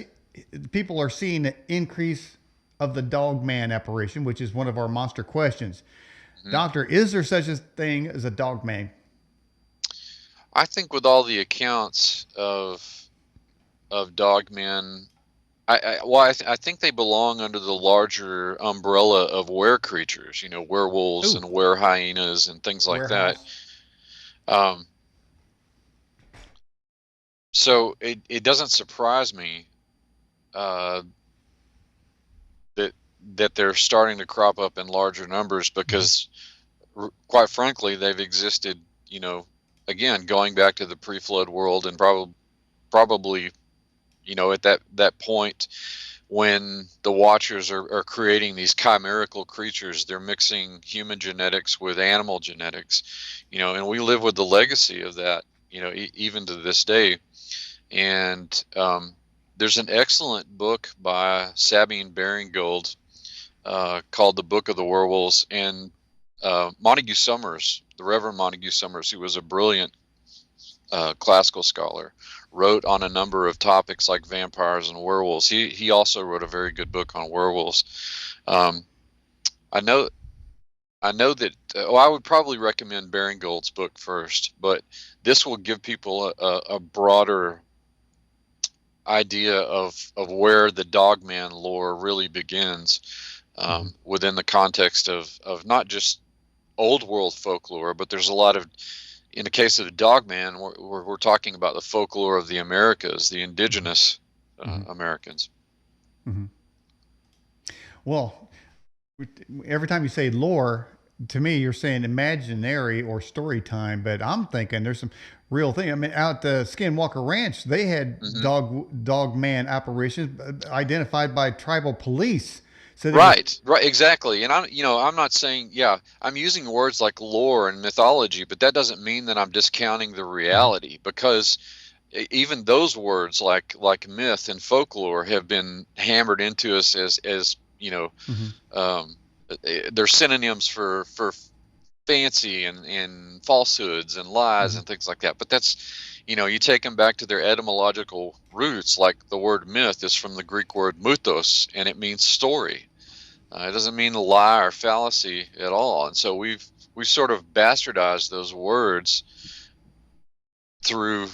people are seeing an increase of the Dogman apparition, which is one of our monster questions. Doctor, is there such a thing as a Dogman? I think with all the accounts of Dogmen, I think they belong under the larger umbrella of were creatures, werewolves and were hyenas and things like that. So it doesn't surprise me that they're starting to crop up in larger numbers, because quite frankly, they've existed, again, going back to the pre-flood world, and probably at that point when the Watchers are creating these chimerical creatures. They're mixing human genetics with animal genetics, and we live with the legacy of that, even to this day. And there's an excellent book by Sabine Baring-Gould called The Book of the Werewolves, and Montague Summers, the Reverend Montague Summers, who was a brilliant classical scholar, wrote on a number of topics like vampires and werewolves. He also wrote a very good book on werewolves. I know that I would probably recommend Baring-Gould's book first, but this will give people a broader idea of where the Dogman lore really begins, within the context of not just old world folklore, but there's a lot of, in the case of the Dogman, we're talking about the folklore of the Americas, the indigenous Americans. Well, every time you say lore, to me, you're saying imaginary or story time, but I'm thinking there's some real thing. I mean, out the Skinwalker Ranch, they had Dogman apparitions identified by tribal police. So right, exactly. And I'm not saying, I'm using words like lore and mythology, but that doesn't mean that I'm discounting the reality, because even those words like myth and folklore have been hammered into us as they're synonyms for fancy and falsehoods and lies and things like that. But that's, you take them back to their etymological roots. Like the word myth is from the Greek word mythos, and it means story. It doesn't mean lie or fallacy at all. And so we've sort of bastardized those words through,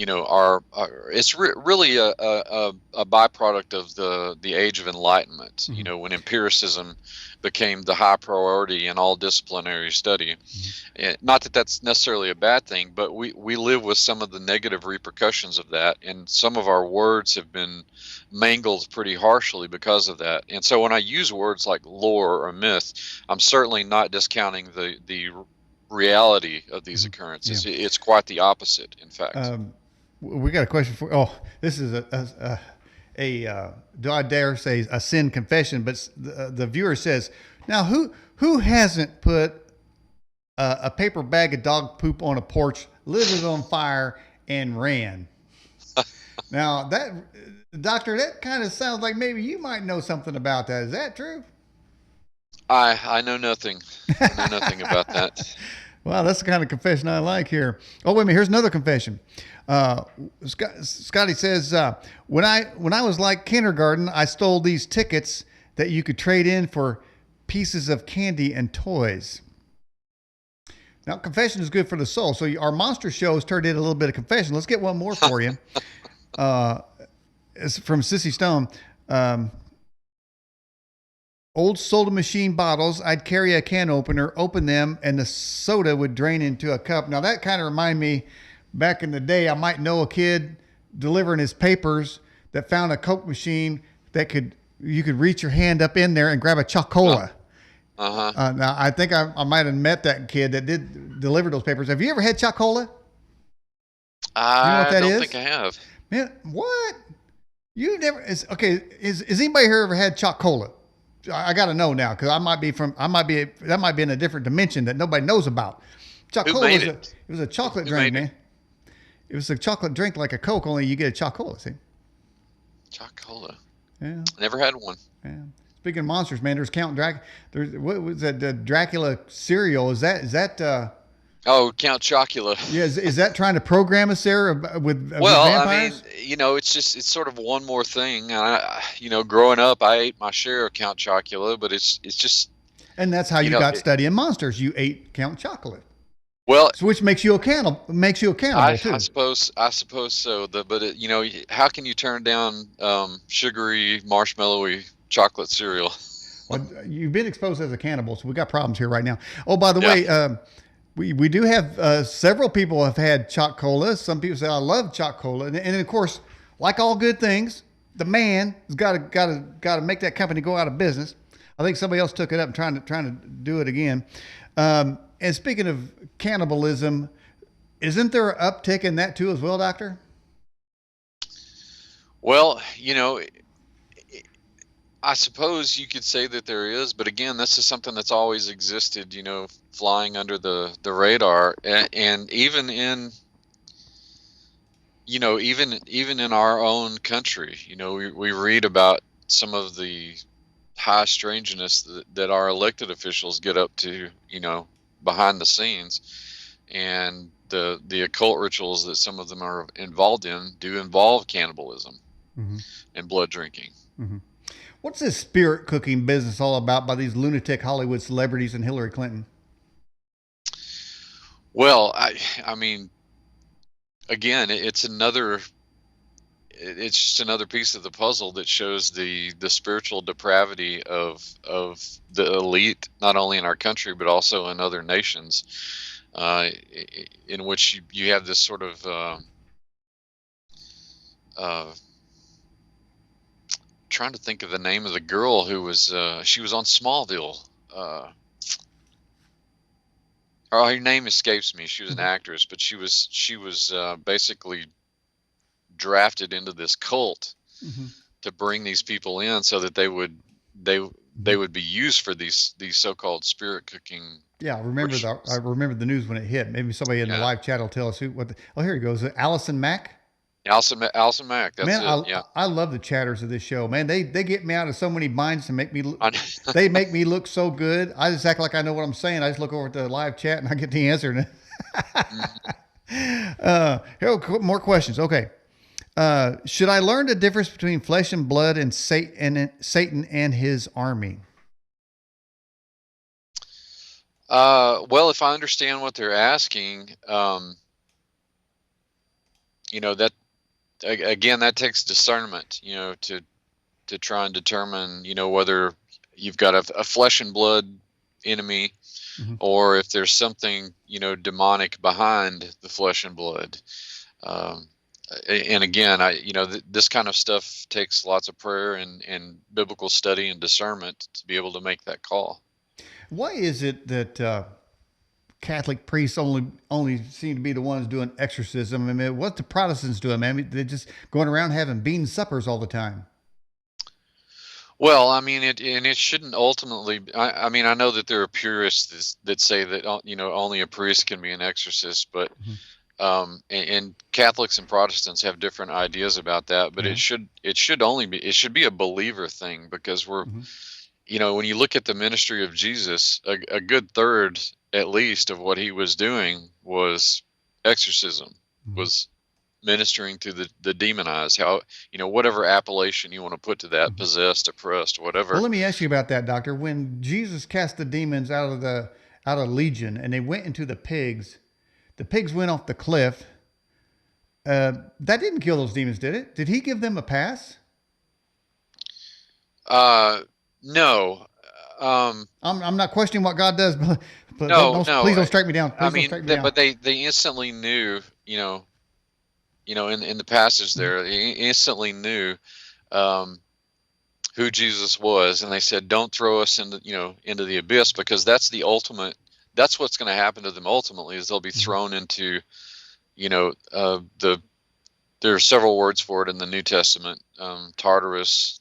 our it's really a byproduct of the age of enlightenment, when empiricism became the high priority in all disciplinary study. Not that that's necessarily a bad thing, but we live with some of the negative repercussions of that, and some of our words have been mangled pretty harshly because of that. And so when I use words like lore or myth, I'm certainly not discounting the reality of these occurrences. It's quite the opposite, in fact. We got a question for. Oh, this is a do I dare say a sin confession? But the viewer says, now who hasn't put a paper bag of dog poop on a porch, lit it on fire, and ran? Now that, doctor, that kind of sounds like maybe you might know something about that. Is that true? I know nothing. I know nothing about that. Wow, that's the kind of confession I like here. Oh, wait a minute. Here's another confession. Uh, Scotty says, when I was like kindergarten, I stole these tickets that you could trade in for pieces of candy and toys. Now, confession is good for the soul. So our monster show has turned in a little bit of confession. Let's get one more for you. It's from Sissy Stone. Um, Old soda machine bottles, I'd carry a can opener, open them, and the soda would drain into a cup. Now that kind of remind me, back in the day, I might know a kid delivering his papers that found a Coke machine that you could reach your hand up in there and grab a Chocola. Uh-huh. Now I think I might have met that kid that did deliver those papers. Have you ever had Chocola? You know what I that don't is? think I have. Man, what? You never? Is anybody here ever had Chocola? I got to know now because that might be in a different dimension that nobody knows about. Who Chocola made was it? it was a chocolate Who drink, made it? man. It was a chocolate drink like a Coke, only you get a Chocola. See? Chocola. Yeah, Never had one. yeah. Speaking of monsters, man, there's Count Dracula. There's what was that? The Dracula cereal. Is that? Oh, Count Chocula. Yeah, is that trying to program us there with Well, I mean, vampires? it's sort of one more thing. Growing up, I ate my share of Count Chocula, but it's just, And that's how you you know, got studying monsters. You ate Count Chocolate, well, so which makes you accountable. Makes you accountable I too. suppose so. But how can you turn down sugary, marshmallowy chocolate cereal? Well, you've been exposed as a cannibal, so we got problems here right now. Oh, by the Yeah. way, we do have several people have had choc cola. Some people say I love choc cola, and of course, like all good things, the man has got to make that company go out of business. I think somebody else took it up and trying to do it again. And speaking of cannibalism, isn't there an uptick in that too as well, Doctor? Well, I suppose you could say that there is, but again, this is something that's always existed, flying under the radar, and even in our own country, we read about some of the high strangeness that our elected officials get up to, behind the scenes, and the occult rituals that some of them are involved in do involve cannibalism Mm-hmm. and blood drinking. Mm-hmm. What's this spirit cooking business all about by these lunatic Hollywood celebrities and Hillary Clinton? Well, I mean, again, it's just another piece of the puzzle that shows the spiritual depravity of the elite, not only in our country but also in other nations, in which you have this sort of trying to think of the name of the girl who was she was on Smallville. Her name escapes me. She was an actress, but she was basically drafted into this cult Mm-hmm. to bring these people in so that they would be used for these so-called spirit cooking Yeah, I rituals. remember the news when it hit. Maybe somebody in the Yeah, live chat will tell us who. Oh, here he goes. Allison Mack. Allison Mack. That's Man, it. Yeah, I love the chatters of this show. Man, they get me out of so many binds to make me. I, They make me look so good. I just act like I know what I'm saying. I just look over at the live chat and I get the answer. Here, more questions. Okay. Should I learn the difference between flesh and blood and Satan and his army? well, if I understand what they're asking, that again, that takes discernment, to try and determine, whether you've got a flesh and blood enemy, Mm-hmm. or if there's something, demonic behind the flesh and blood. Um, and again, this kind of stuff takes lots of prayer and biblical study and discernment to be able to make that call. Why is it that Catholic priests only seem to be the ones doing exorcism? I mean, what the Protestants doing, man? I mean, they're just going around having bean suppers all the time. Well, I mean, it shouldn't ultimately. I mean, I know that there are purists that say that only a priest can be an exorcist, but Mhm. And Catholics and Protestants have different ideas about that, but Yeah. it should be a believer thing, because we're, Hmm. when you look at the ministry of Jesus, a good third at least of what he was doing was exorcism, Hmm. was ministering to the demonized, how, whatever appellation you want to put to that, Hmm. possessed, oppressed, Well, whatever. let me ask you about that, Doctor. When Jesus cast the demons out of Legion and they went into the pigs went off the cliff. That didn't kill those demons, did it? Did he give them a pass? Uh, no, um, I'm not questioning what God does, but no, please no. don't strike me down. I Please don't mean, strike me down. but they instantly knew, in the passage Mhm. there, they instantly knew, um, who Jesus was, and they said, "Don't throw us into the abyss," because that's the ultimate. That's what's going to happen to them ultimately, is they'll be Mhm. thrown into, the. There are several words for it in the New Testament: Tartarus,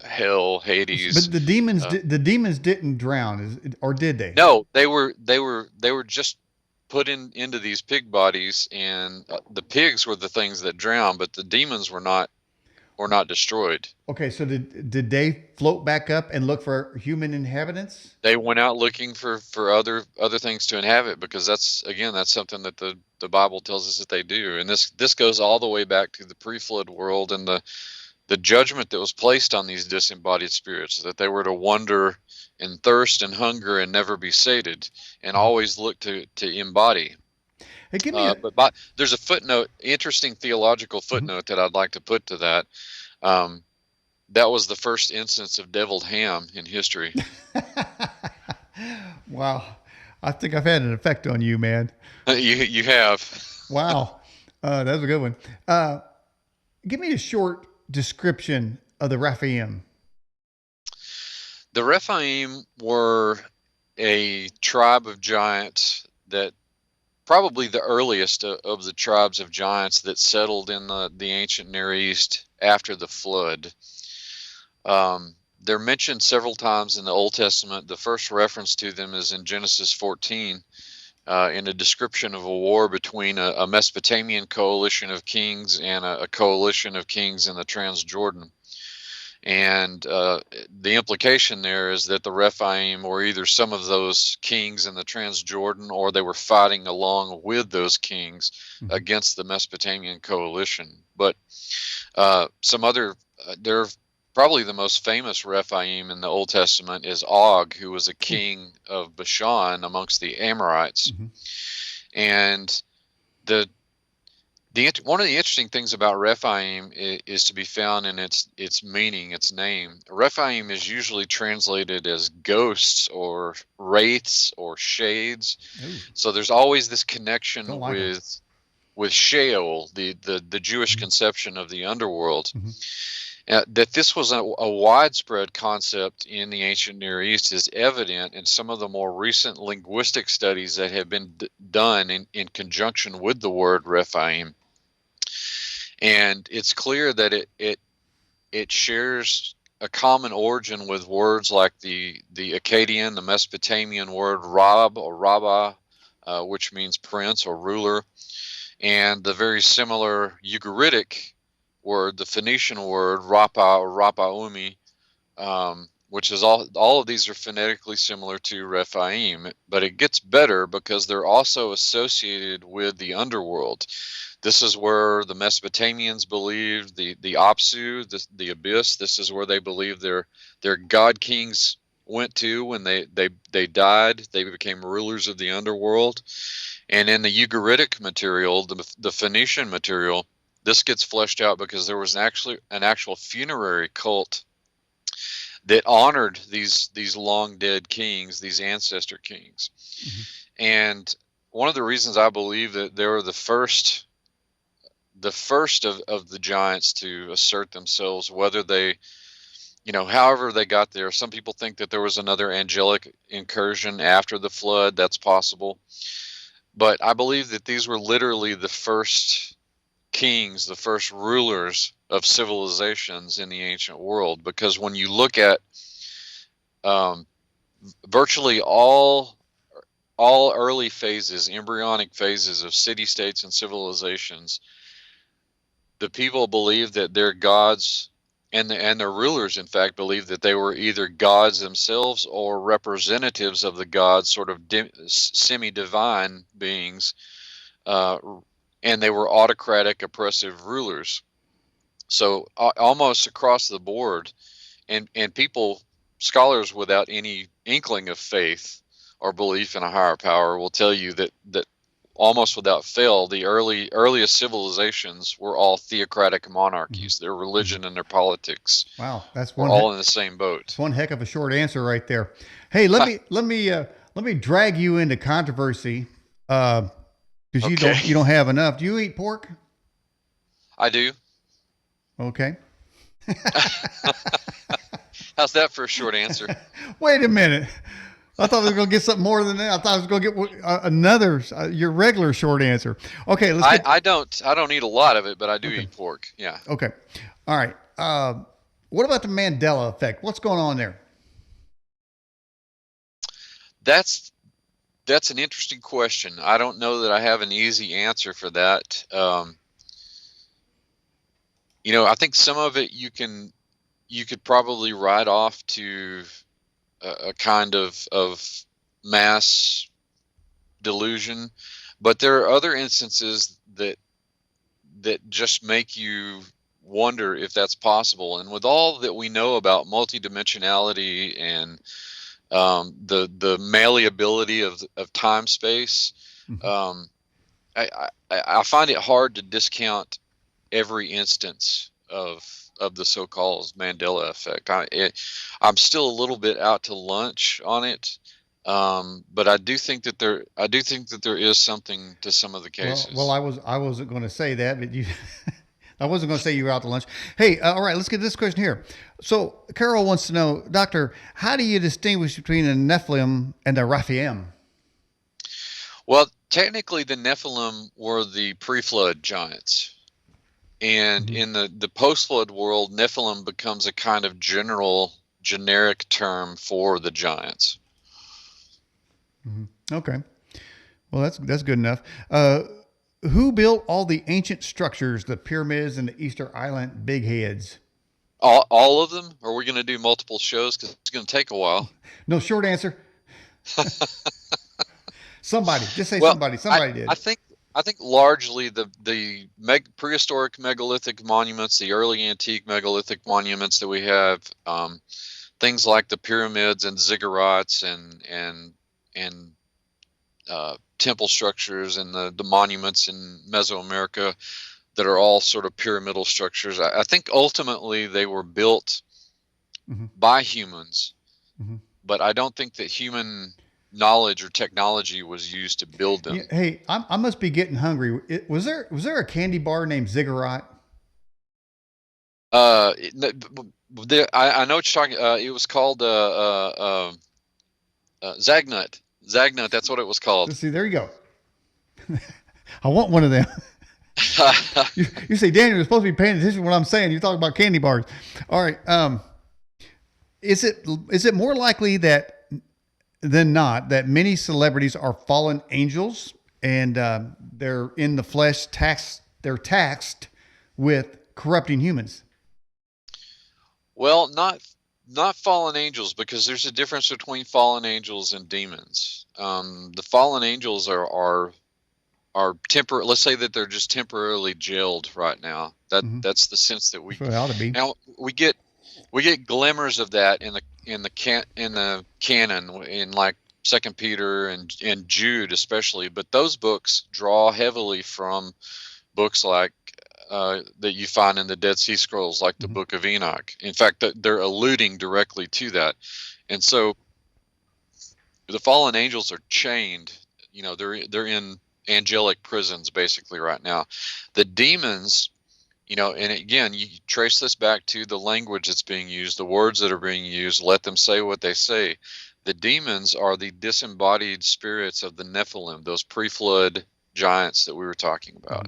hell, Hades. But the demons didn't drown, or did they? No, they were just put into these pig bodies, and the pigs were the things that drowned, but the demons were not destroyed. Okay, so did they float back up and look for human inhabitants? They went out looking for other things to inhabit, because that's something that the Bible tells us that they do. And this goes all the way back to the pre-flood world, and the judgment that was placed on these disembodied spirits, that they were to wander and thirst and hunger and never be sated, and Mhm. always look to embody. Hey, give me a. But there's a footnote, interesting theological Mhm. footnote, that I'd like to put to that. Um, that was the first instance of deviled ham in history. Wow, I think I've had an effect on you, man. You have. Wow, that's a good one. Give me a short description of the Rephaim. The Rephaim were a tribe of giants, that probably the earliest of the tribes of giants that settled in the ancient Near East after the flood. They're mentioned several times in the Old Testament. The first reference to them is in Genesis 14, in a description of a war between a Mesopotamian coalition of kings and a coalition of kings in the Transjordan. And the implication there is that the Rephaim were either some of those kings in the Transjordan, or they were fighting along with those kings Mhm. against the Mesopotamian coalition. But they're probably the most famous Rephaim in the Old Testament is Og, who was a king of Bashan amongst the Amorites. Mhm. And the one of the interesting things about Rephaim is to be found in its meaning, its name. Rephaim is usually translated as ghosts or wraiths or shades. Ooh, So there's always this connection don't like them. with Sheol, the Jewish conception of the underworld. Hmm. That this was a widespread concept in the ancient Near East is evident in some of the more recent linguistic studies that have been done in conjunction with the word Rephaim. And it's clear that it shares a common origin with words like the Akkadian, the Mesopotamian word Rab or Rabbah, which means prince or ruler, and the very similar Ugaritic word, the Phoenician word Rapa or Rapaumi, which is all of these are phonetically similar to Rephaim, but it gets better because they're also associated with the underworld. This is where the Mesopotamians believed the Apsu, the abyss. This is where they believed their god kings went to when they died. They became rulers of the underworld. And in the Ugaritic material, the Phoenician material, this gets fleshed out because there was an actual funerary cult that honored these long dead kings, these ancestor kings. Hmm. And one of the reasons I believe that they were the first of the giants to assert themselves, whether they, however they got there. Some people think that there was another angelic incursion after the flood. That's possible. But I believe that these were literally the first kings, the first rulers of civilizations in the ancient world. Because when you look at um, virtually all all early phases, embryonic phases of city-states and civilizations, the people believed that their gods and their rulers, in fact, believed that they were either gods themselves or representatives of the gods, sort of semi-divine beings, uh, and they were autocratic, oppressive rulers. So almost across the board, and people, scholars without any inkling of faith or belief in a higher power will tell you that almost without fail, the earliest civilizations were all theocratic monarchies. Their religion and their politics Wow, that's were all in the same boat. one heck of a short answer right there. Hey, let me drag you into controversy because Okay. you don't have enough. Do you eat pork? I do. Okay. How's that for a short answer? Wait a minute. I thought I was going to get something more than that. I thought I was going to get another your regular short answer. Okay, let's get. I don't eat a lot of it, but I do eat pork. Yeah. Okay. All right. What about the Mandela effect? What's going on there? That's an interesting question. I don't know that I have an easy answer for that. I think some of it you could probably write off to a kind of mass delusion, but there are other instances that just make you wonder if that's possible. And with all that we know about multidimensionality and the malleability of time space, I find it hard to discount every instance of the so-called Mandela effect. I'm still a little bit out to lunch on it, but I do think that there is something to some of the cases. Well, I wasn't going to say that, but you. I wasn't going to say you were out to lunch. Hey, all right, let's get this question here. So Carol wants to know, Doctor, how do you distinguish between the Nephilim and the Rephaim? Well, technically, the Nephilim were the pre-flood giants. And in the post-flood world, Nephilim becomes a kind of generic term for the giants. Okay. Well, that's good enough. Who built all the ancient structures, the pyramids and the Easter Island big heads? All of them? Or are we going to do multiple shows? Because it's going to take a while. No, short answer. Somebody. Just say Well, somebody. Somebody did. I think largely the prehistoric megalithic monuments, the early antique megalithic monuments that we have, things like the pyramids and ziggurats and temple structures and the monuments in Mesoamerica that are all sort of pyramidal structures. I think ultimately they were built by humans, but I don't think that human knowledge or technology was used to build them. Hey, I must be getting hungry. Was there a candy bar named Ziggurat? I know what you're talking. It was called Zagnut. Zagnut. That's what it was called. See, there you go. I want one of them. You say, Daniel, you're supposed to be paying attention to what I'm saying. You're talking about candy bars. All right. Is it more likely than not that many celebrities are fallen angels and they're in the flesh they're taxed with corrupting humans? Well, not fallen angels, because there's a difference between fallen angels and demons. The fallen angels are temporary. Let's say that they're just temporarily jailed right now. That's the sense that we ought to be. Now we get glimmers of that in the canon, in like 2 Peter and Jude especially. But those books draw heavily from books like that you find in the Dead Sea Scrolls, like the Book of Enoch. In fact, they're alluding directly to that. And so the fallen angels are chained. They're in angelic prisons basically right now. The demons, and again, you trace this back to the language that's being used, the words that are being used. Let them say what they say. The demons are the disembodied spirits of the Nephilim, those pre-flood giants that we were talking about.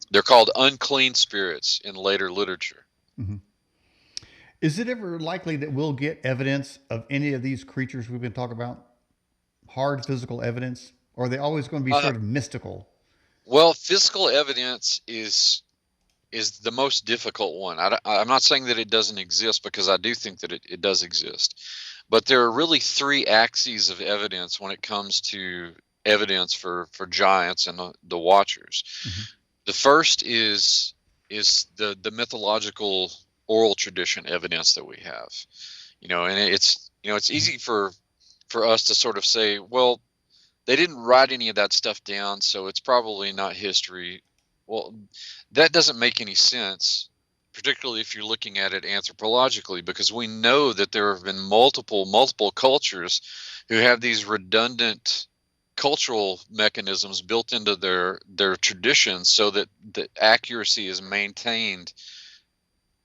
They're called unclean spirits in later literature. Is it ever likely that we'll get evidence of any of these creatures we've been talking about? hard physical evidence, or are they always going to be Uh, sort of mystical? well, physical evidence is the most difficult one. I'm not saying that it doesn't exist, because I do think that it does exist. But there are really three axes of evidence when it comes to evidence for giants and the Watchers. Mm-hmm. The first is the mythological oral tradition evidence that we have. And it's easy for us to sort of say, well, they didn't write any of that stuff down, so it's probably not history. Well, that doesn't make any sense, particularly if you're looking at it anthropologically, because we know that there have been multiple cultures who have these redundant cultural mechanisms built into their traditions, so that the accuracy is maintained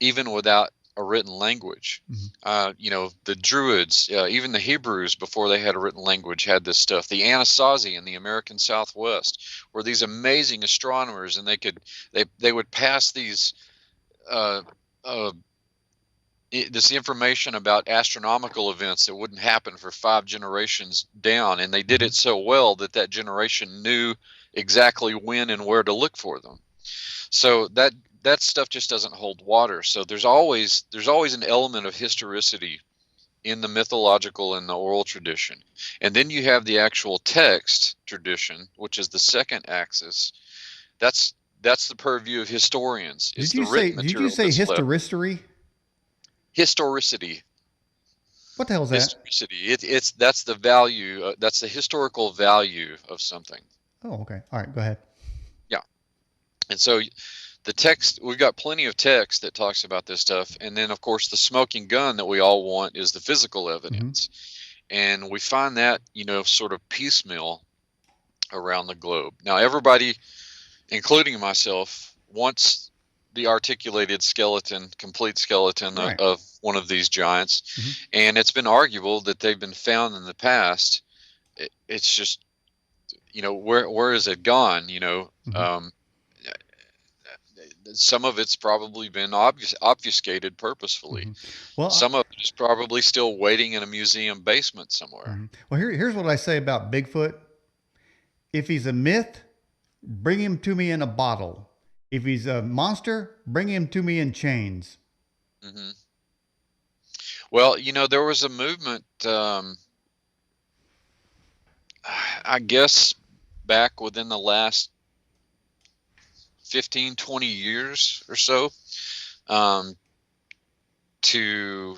even without a written language. The Druids, even the Hebrews, before they had a written language, had this stuff. The Anasazi in the American Southwest were these amazing astronomers, and they would pass these uh, uh, this information about astronomical events that wouldn't happen for 5 generations down, and they did it so well that that generation knew exactly when and where to look for them. So that stuff just doesn't hold water. So there's always an element of historicity in the mythological and the oral tradition. And then you have the actual text tradition, which is the second axis. That's the purview of historians. It's the written Did you material say that's left. historicity? Historicity. What the hell is that? Historicity. That's the value. That's the historical value of something. Oh, okay. All right, go ahead. Yeah. And so the text, we've got plenty of text that talks about this stuff. And then, of course, the smoking gun that we all want is the physical evidence. And we find that, sort of piecemeal around the globe. Now, everybody, including myself, wants the articulated skeleton, complete skeleton Right. of one of these giants. And it's been arguable that they've been found in the past. It's just, where is it gone? Some of it's probably been obfuscated purposefully. Well, Some of it is probably still waiting in a museum basement somewhere. Well, here's what I say about Bigfoot. If he's a myth, bring him to me in a bottle. If he's a monster, bring him to me in chains. Well, there was a movement, I guess, back within the last 15, 20 years or so, to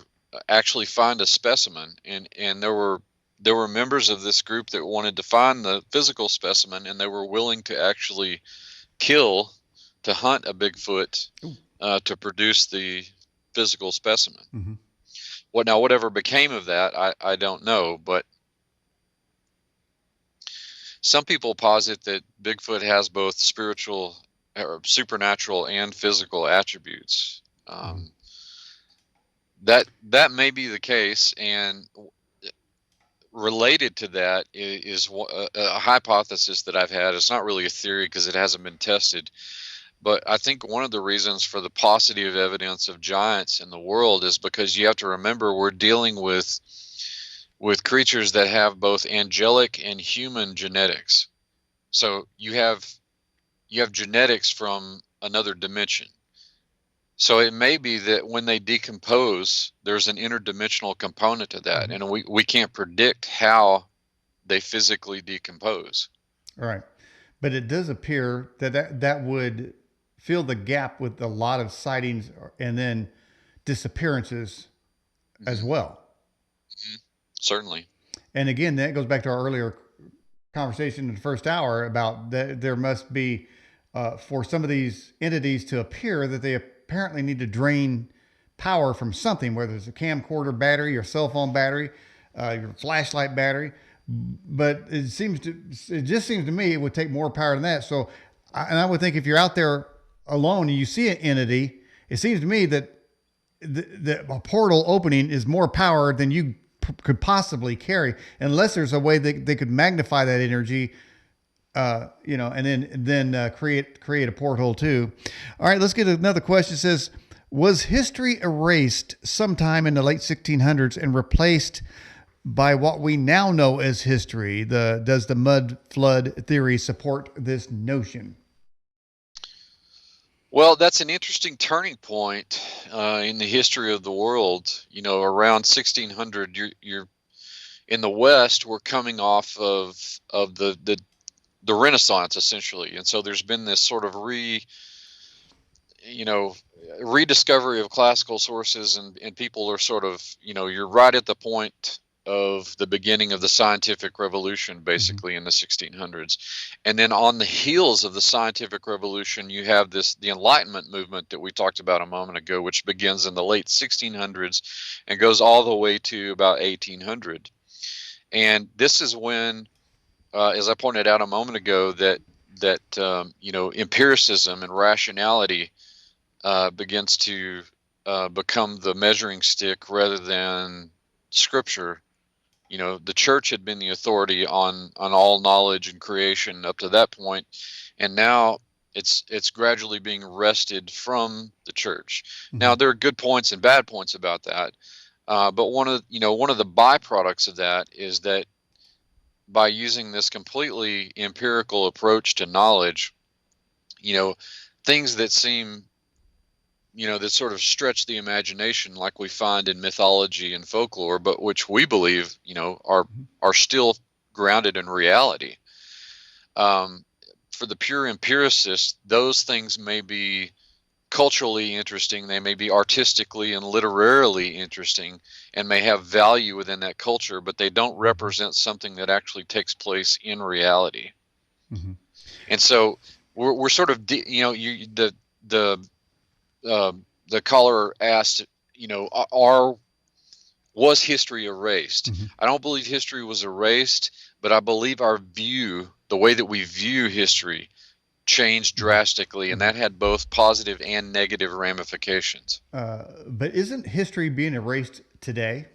actually find a specimen. And there were members of this group that wanted to find the physical specimen, and they were willing to actually to hunt a Bigfoot to produce the physical specimen. Whatever became of that, I don't know, but some people posit that Bigfoot has both spiritual or supernatural and physical attributes. That may be the case, and related to that is a hypothesis that I've had. It's not really a theory because it hasn't been tested, but I think one of the reasons for the paucity of evidence of giants in the world is because you have to remember we're dealing with creatures that have both angelic and human genetics. So you have genetics from another dimension. So it may be that when they decompose, there's an interdimensional component to that, and we can't predict how they physically decompose. Right. But it does appear that would fill the gap with a lot of sightings and then disappearances as well. Certainly. And again, that goes back to our earlier conversation in the first hour about that there must be, for some of these entities to appear, that they apparently need to drain power from something, whether it's a camcorder battery, your cell phone battery, your flashlight battery. But it just seems to me it would take more power than that. So, I would think if you're out there alone and you see an entity, it seems to me that a portal opening is more power than you could possibly carry, unless there's a way that they could magnify that energy, and then create a porthole too. All right, let's get another question. It says, was history erased sometime in the late 1600s and replaced by what we now know as history, does the mud flood theory support this notion? Well, that's an interesting turning point in the history of the world. Around 1600, you're in the West. We're coming off of the Renaissance, essentially, and so there's been this sort of you know, rediscovery of classical sources, and people are sort of, you're right at the point of the beginning of the scientific revolution, Mm-hmm. basically in the 1600s. And then on the heels of the scientific revolution, you have the Enlightenment movement that we talked about a moment ago, which begins in the late 1600s and goes all the way to about 1800. And this is when, as I pointed out a moment ago, that empiricism and rationality begins to become the measuring stick rather than scripture. The church had been the authority on all knowledge and creation up to that point, and now it's gradually being wrested from the church. Mm-hmm. Now there are good points and bad points about that, but one of the byproducts of that is that by using this completely empirical approach to knowledge, things that seem that sort of stretch the imagination, like we find in mythology and folklore, but which we believe, are still grounded in reality. For the pure empiricist, those things may be culturally interesting, they may be artistically and literarily interesting, and may have value within that culture, but they don't represent something that actually takes place in reality. Mm-hmm. And so we're sort of, the caller asked, was history erased? Mm-hmm. I don't believe history was erased, but I believe our view, the way that we view history, changed drastically, and that had both positive and negative ramifications. But isn't history being erased today?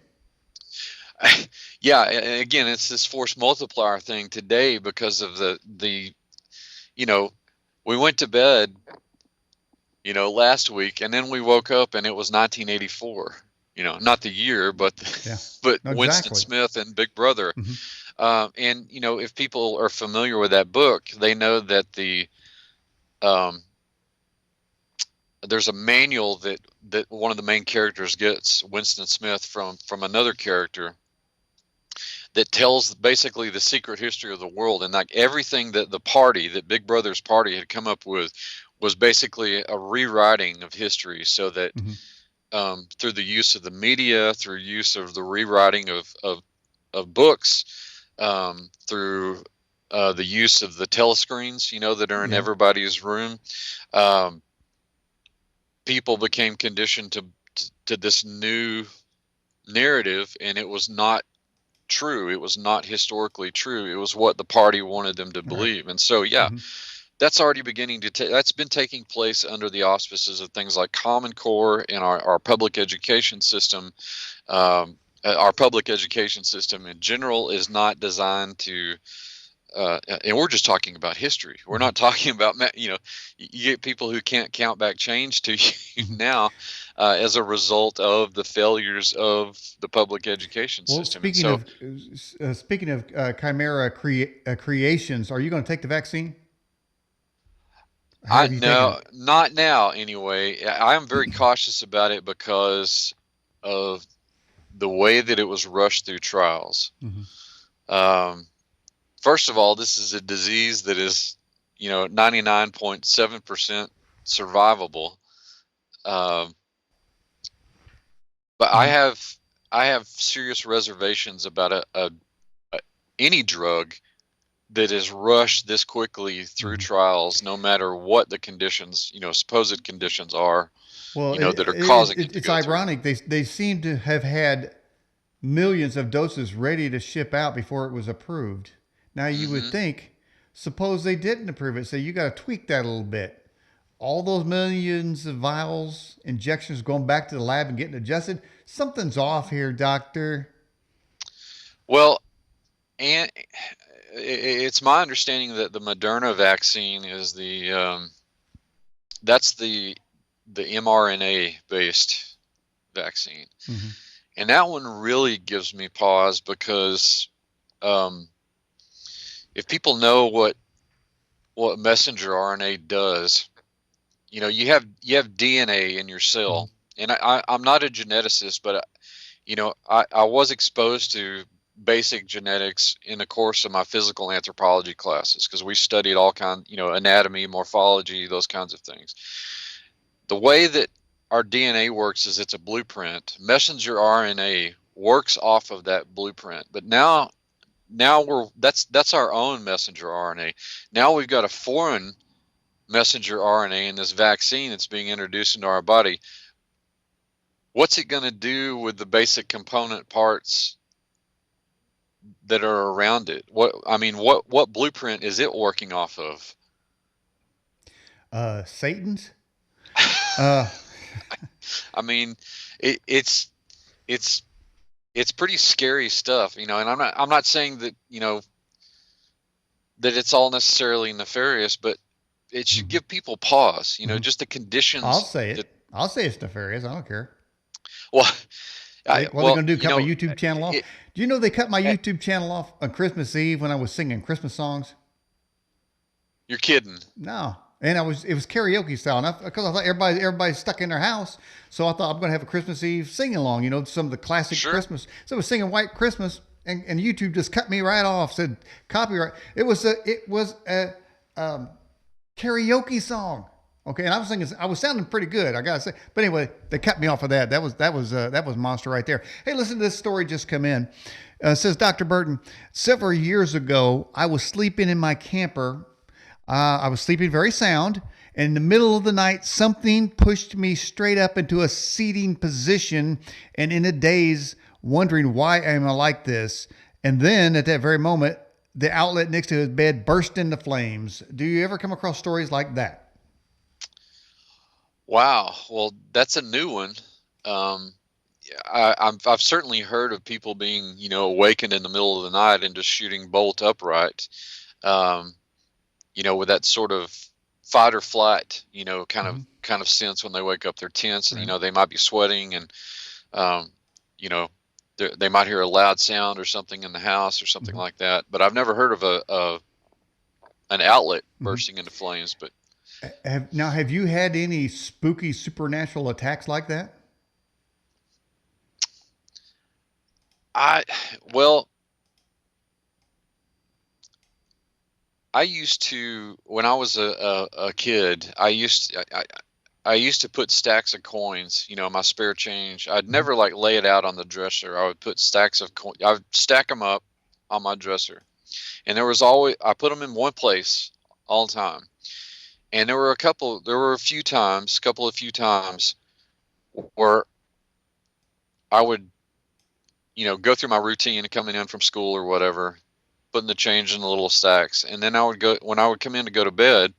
Yeah, again, it's this force multiplier thing today because of the we went to bed last week, and then we woke up and it was 1984. Not the year, but Yeah, but no, Winston exactly. Smith and Big Brother. Mm-hmm. And if people are familiar with that book, they know that um, there's a manual that one of the main characters gets, Winston Smith, from another character, that tells basically the secret history of the world. And like everything that Big Brother's party had come up with was basically a rewriting of history, so that Mm-hmm. through the use of the media, through use of the rewriting of books, through the use of the telescreens, that are in Yeah. everybody's room, um, people became conditioned to this new narrative, and it was not true. It was not historically true. It was what the party wanted them to All right. believe. And so, yeah, Mm-hmm. that's already beginning to that's been taking place under the auspices of things like Common Core and our public education system. Our public education system in general is not designed to, and we're just talking about history. We're Mm-hmm. not talking about, you get people who can't count back change to you Mm-hmm. now as a result of the failures of the public education Well, system. And so, speaking of chimera creations, are you going to take the vaccine? I Have you taken it? no, not now anyway. I am very cautious about it because of the way that it was rushed through trials. Mm-hmm. Um, First of all, this is a disease that is, 99.7% survivable. Um, but Mm-hmm. I have serious reservations about any drug that is rushed this quickly through Mm-hmm. trials, no matter what the conditions, supposed conditions are, Well, that are causing it to it's go through. ironic. They seem to have had millions of doses ready to ship out before it was approved. Now you would Hmm. think, suppose they didn't approve it, so you got to tweak that a little bit. All those millions of vials, injections going back to the lab and getting adjusted. Something's off here, doctor. Well, and it's my understanding that the Moderna vaccine is that's the mRNA based vaccine. Mm-hmm. And that one really gives me pause because um, if people know what messenger RNA does, you have DNA in your Mhm. cell, and I'm not a geneticist, but I was exposed to basic genetics in the course of my physical anthropology classes because we studied all kinds, anatomy, morphology, those kinds of things. The way that our DNA works is it's a blueprint. Messenger RNA works off of that blueprint, but now that's our own messenger RNA. Now we've got a foreign messenger RNA in this vaccine that's being introduced into our body. What's it going to do with the basic component parts that are around it? What blueprint is it working off of? Satan's. Uh, I mean, it, it's it's it's pretty scary stuff, and I'm not saying that that it's all necessarily nefarious, but it should mhm, give people pause. mhm. Just the I'll conditions say that. it. I'll say it's nefarious. I don't care. Well, What are they going to do? you Cut my know, YouTube channel off? it, Do you know they cut my eh, YouTube channel off on Christmas Eve when I was singing Christmas songs? you're kidding. No, and it was karaoke style, because I thought everybody's stuck in their house, so I thought I'm going to have a Christmas Eve sing along. Some of the classic Sure. Christmas. So I was singing White Christmas, and YouTube just cut me right off. Said copyright. It was a karaoke song. Okay, and I was sounding pretty good, I gotta say. But anyway, they cut me off of that. That was monster right there. Hey, listen to this story just come in. It says, Dr. Burton, several years ago, I was sleeping in my camper. I was sleeping very sound, and in the middle of the night, something pushed me straight up into a seating position, and in a daze, wondering why am I like this. And then at that very moment, the outlet next to his bed burst into flames. Do you ever come across stories like that? Wow. Well, that's a new one. Um, I've certainly heard of people being, awakened in the middle of the night and just shooting bolt upright. Um, with that sort of fight or flight, kind of Mm-hmm. kind of sense when they wake up. They're tense, and Right. they might be sweating, and um, you know, they might hear a loud sound or something in the house or something Mm-hmm. like that. But I've never heard of an outlet Mm-hmm. bursting into flames. But Have you had any spooky supernatural attacks like that? I, well, I used to, when I was a kid, I used to put stacks of coins, my spare change. I'd Mm-hmm. never like lay it out on the dresser. I would put stacks of coins. I would stack them up on my dresser, and I put them in one place all the time. And there were a few times where I would, go through my routine of coming in from school or whatever, putting the change in the little stacks, and then when I would come in to go to bed,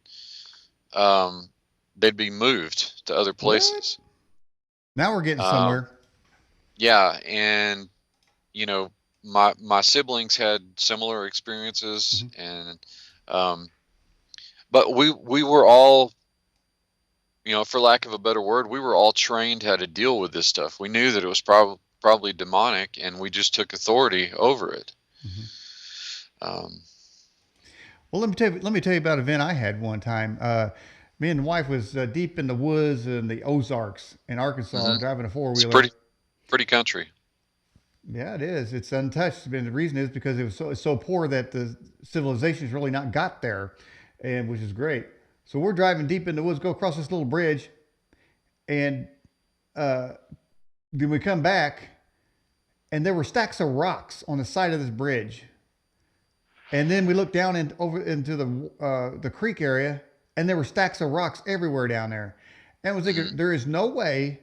um, they'd be moved to other What? places. Now we're getting Um, somewhere. yeah, and you know, my siblings had similar experiences, Mm-hmm. and um, but we were all, for lack of a better word, we were all trained how to deal with this stuff. We knew that it was probably demonic, and we just took authority over it. Mm-hmm. Um, Well, let me tell you about an event I had one time. Me and the wife was deep in the woods in the Ozarks in Arkansas, mhm. driving a four It's wheeler. pretty country. Yeah, it is. It's untouched. And the reason is because it's so poor that the civilization's really not got there, and which is great. So we're driving deep in the woods, go across this little bridge, and uh, then we come back, and there were stacks of rocks on the side of this bridge. And then we looked down over into the creek area, and there were stacks of rocks everywhere down there. And I was thinking, Mhm. there is no way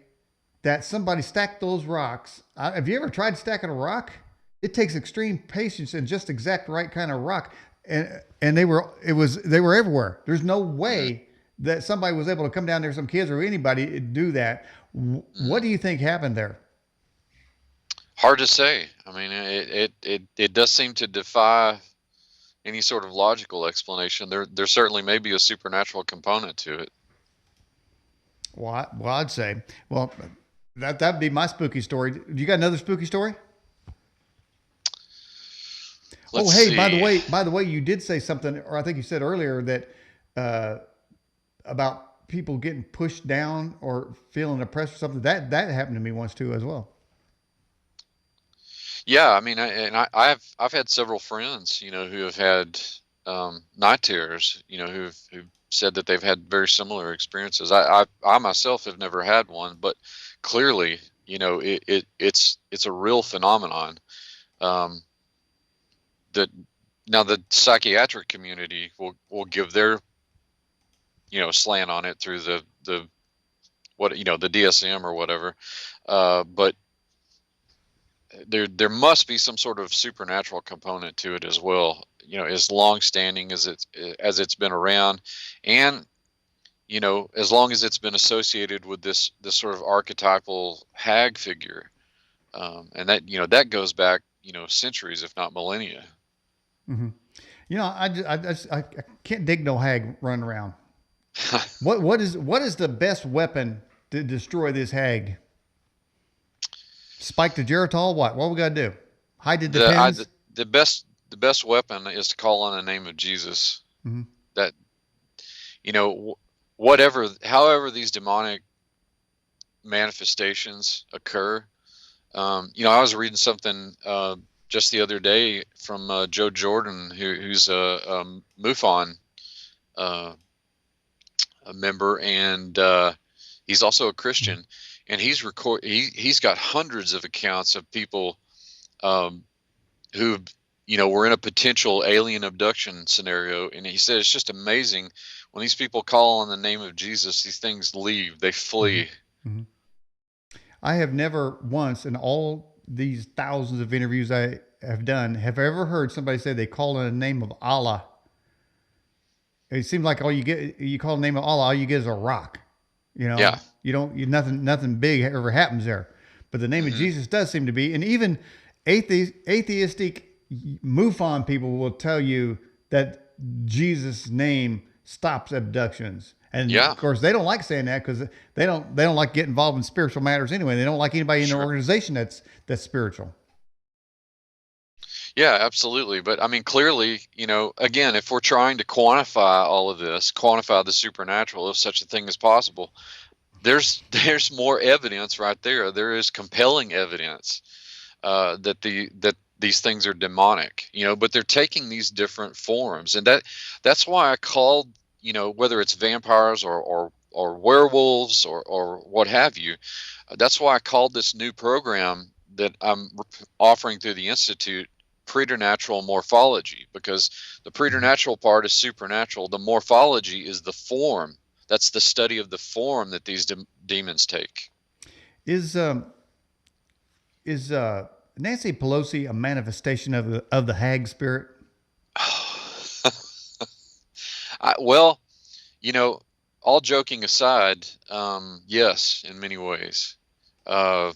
that somebody stacked those rocks. Have you ever tried stacking a rock? It takes extreme patience and just exact right kind of rock. And they were everywhere. There's no Mhm. way that somebody was able to come down there, some kids or anybody, do that. What Mhm. do you think happened there? Hard to say. I mean, it does seem to defy any sort of logical explanation. There certainly may be a supernatural component to it. Well, I'd say, well, That'd be my spooky story. You got another spooky story? Let's Hey, see. by the way, you did say something, or I think you said earlier that uh, about people getting pushed down or feeling oppressed or something. That happened to me once too, as well. Yeah, I mean, I've had several friends, who have had night terrors, who've said that they've had very similar experiences. I myself have never had one, but clearly, it's a real phenomenon. Um, that now the psychiatric community will give their slant on it through the what the DSM or whatever, but there must be some sort of supernatural component to it as well. As long standing as it's been around, and as long as it's been associated with this sort of archetypal hag figure, and that goes back centuries, if not millennia. Hmm. I can't dig no hag running around. What is the best weapon to destroy this hag? Spike the Geritol? What we got to do? Hide the the I, depends. the, the best weapon is to call on the name of Jesus. Hmm. That whatever, however these demonic manifestations occur. I was reading something just the other day from Joe Jordan, who's a MUFON uh, a member, and he's also a Christian, and he's got hundreds of accounts of people um, who were in a potential alien abduction scenario, and he said it's just amazing when these people call on the name of Jesus, these things leave, they Hmm. flee. Hmm. I have never once in all these thousands of interviews I have done have I ever heard somebody say they call on the name of Allah. It seems like all you get, you call the name of Allah, all you get is a rock. Yeah. Nothing big ever happens there. But the name of Hmm. Jesus does seem to be, and even atheistic MUFON people will tell you that Jesus' name stops abductions. And Yeah. of course, they don't like saying that because they don't like getting involved in spiritual matters anyway. They don't like anybody in their Sure. organization that's spiritual. Yeah, absolutely. But I mean, clearly, again, if we're trying to quantify all of this, quantify the supernatural, if such a thing is possible, there's more evidence right there. There is compelling evidence that these things are demonic, but they're taking these different forms, and that's why I called, whether it's vampires or werewolves or what have you. That's why I called this new program that I'm offering through the Institute preternatural morphology, because the Mhm. preternatural part is supernatural. The morphology is the form. That's the study of the form that these demons take. Is is Nancy Pelosi a manifestation of the hag spirit? Well, you know, all joking aside, yes, in many ways. Uh,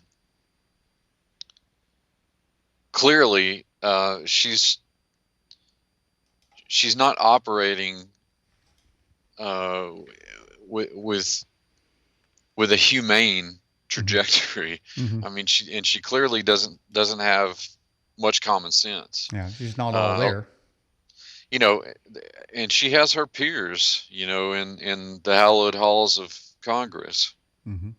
Clearly, she's not operating uh, with a humane Hmm. trajectory. Hmm. I mean, she clearly doesn't have much common sense. Yeah, she's not all Uh, there. you know, and she has her peers, in the hallowed halls of Congress. Hmm.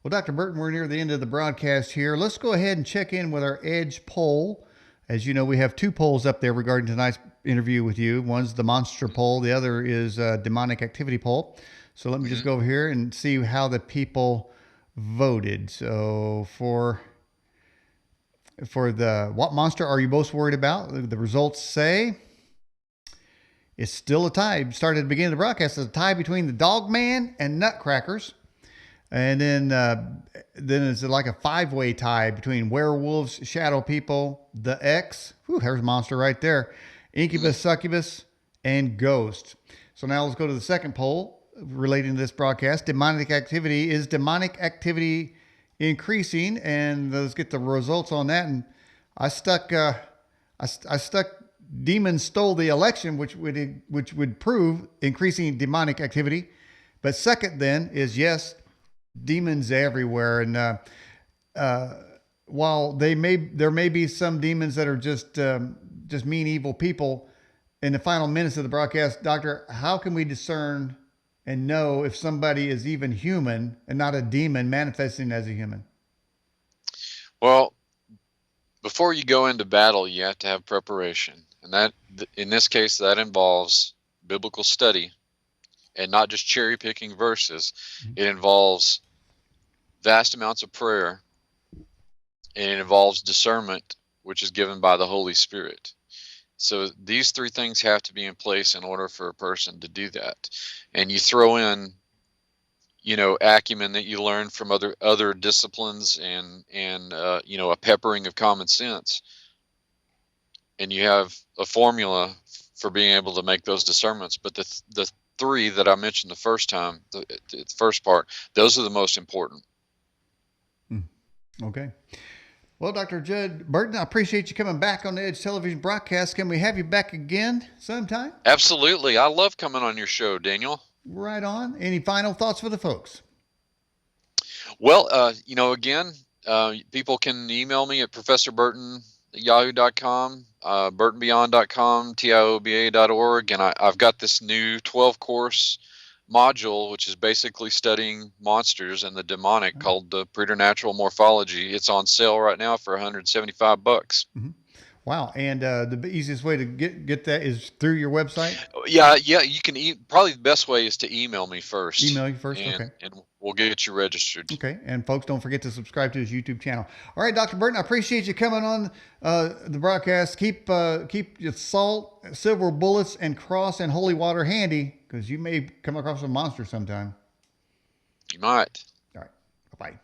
Well, Dr. Burton, we're near the end of the broadcast here. Let's go ahead and check in with our Edge poll. As you know, we have two polls up there regarding tonight's interview with you. One's the monster poll, the other is a demonic activity poll. So let me just Hmm. go over here and see how the people voted. So for the what monster are you most worried about? The results say it's still a tie. Started at the beginning of the broadcast as a tie between the Dogman and Nutcrackers. And then it's like a five-way tie between werewolves, shadow people, the X. Whew, there's a monster right there. Hmm. Incubus, succubus, and ghost. So now let's go to the second poll relating to this broadcast. Demonic activity, is demonic activity increasing? And let's get the results on that. And I stuck. I stuck. Demons stole the election, which would prove increasing demonic activity. But second, then is yes, demons everywhere, and uh, while there may be some demons that are just mean evil people. In the final minutes of the broadcast, Doctor, how can we discern and know if somebody is even human and not a demon manifesting as a human? Well, before you go into battle, you have to have preparation, and that, in this case, that involves biblical study and not just cherry picking verses. It involves vast amounts of prayer, and it involves discernment, which is given by the Holy Spirit. So these three things have to be in place in order for a person to do that. And you throw in, acumen that you learn from other disciplines, and a peppering of common sense, and you have a formula for being able to make those discernments. But the three that I mentioned the first time, the first part, those are the most important. Okay. Well, Dr. Judd Burton, I appreciate you coming back on the Edge Television broadcast. Can we have you back again sometime? Absolutely. I love coming on your show, Daniel. Right on. Any final thoughts for the folks? Well, again, people can email me at professorburton@yahoo.com, burtonbeyond.com, tioba.org, and I've got this new 12-course module, which is basically studying monsters and the demonic, called the Preternatural Morphology. It's on sale right now for $175. Mm-hmm. Wow. And the easiest way to get that is through your website? Yeah. You can probably the best way is to email me first. Email you first? Okay. And we'll get you registered. Okay. And folks, don't forget to subscribe to his YouTube channel. All right, Dr. Burton, I appreciate you coming on the broadcast. Keep your salt, silver bullets, and cross and holy water handy, because you may come across a monster sometime. You might. All right. Bye-bye.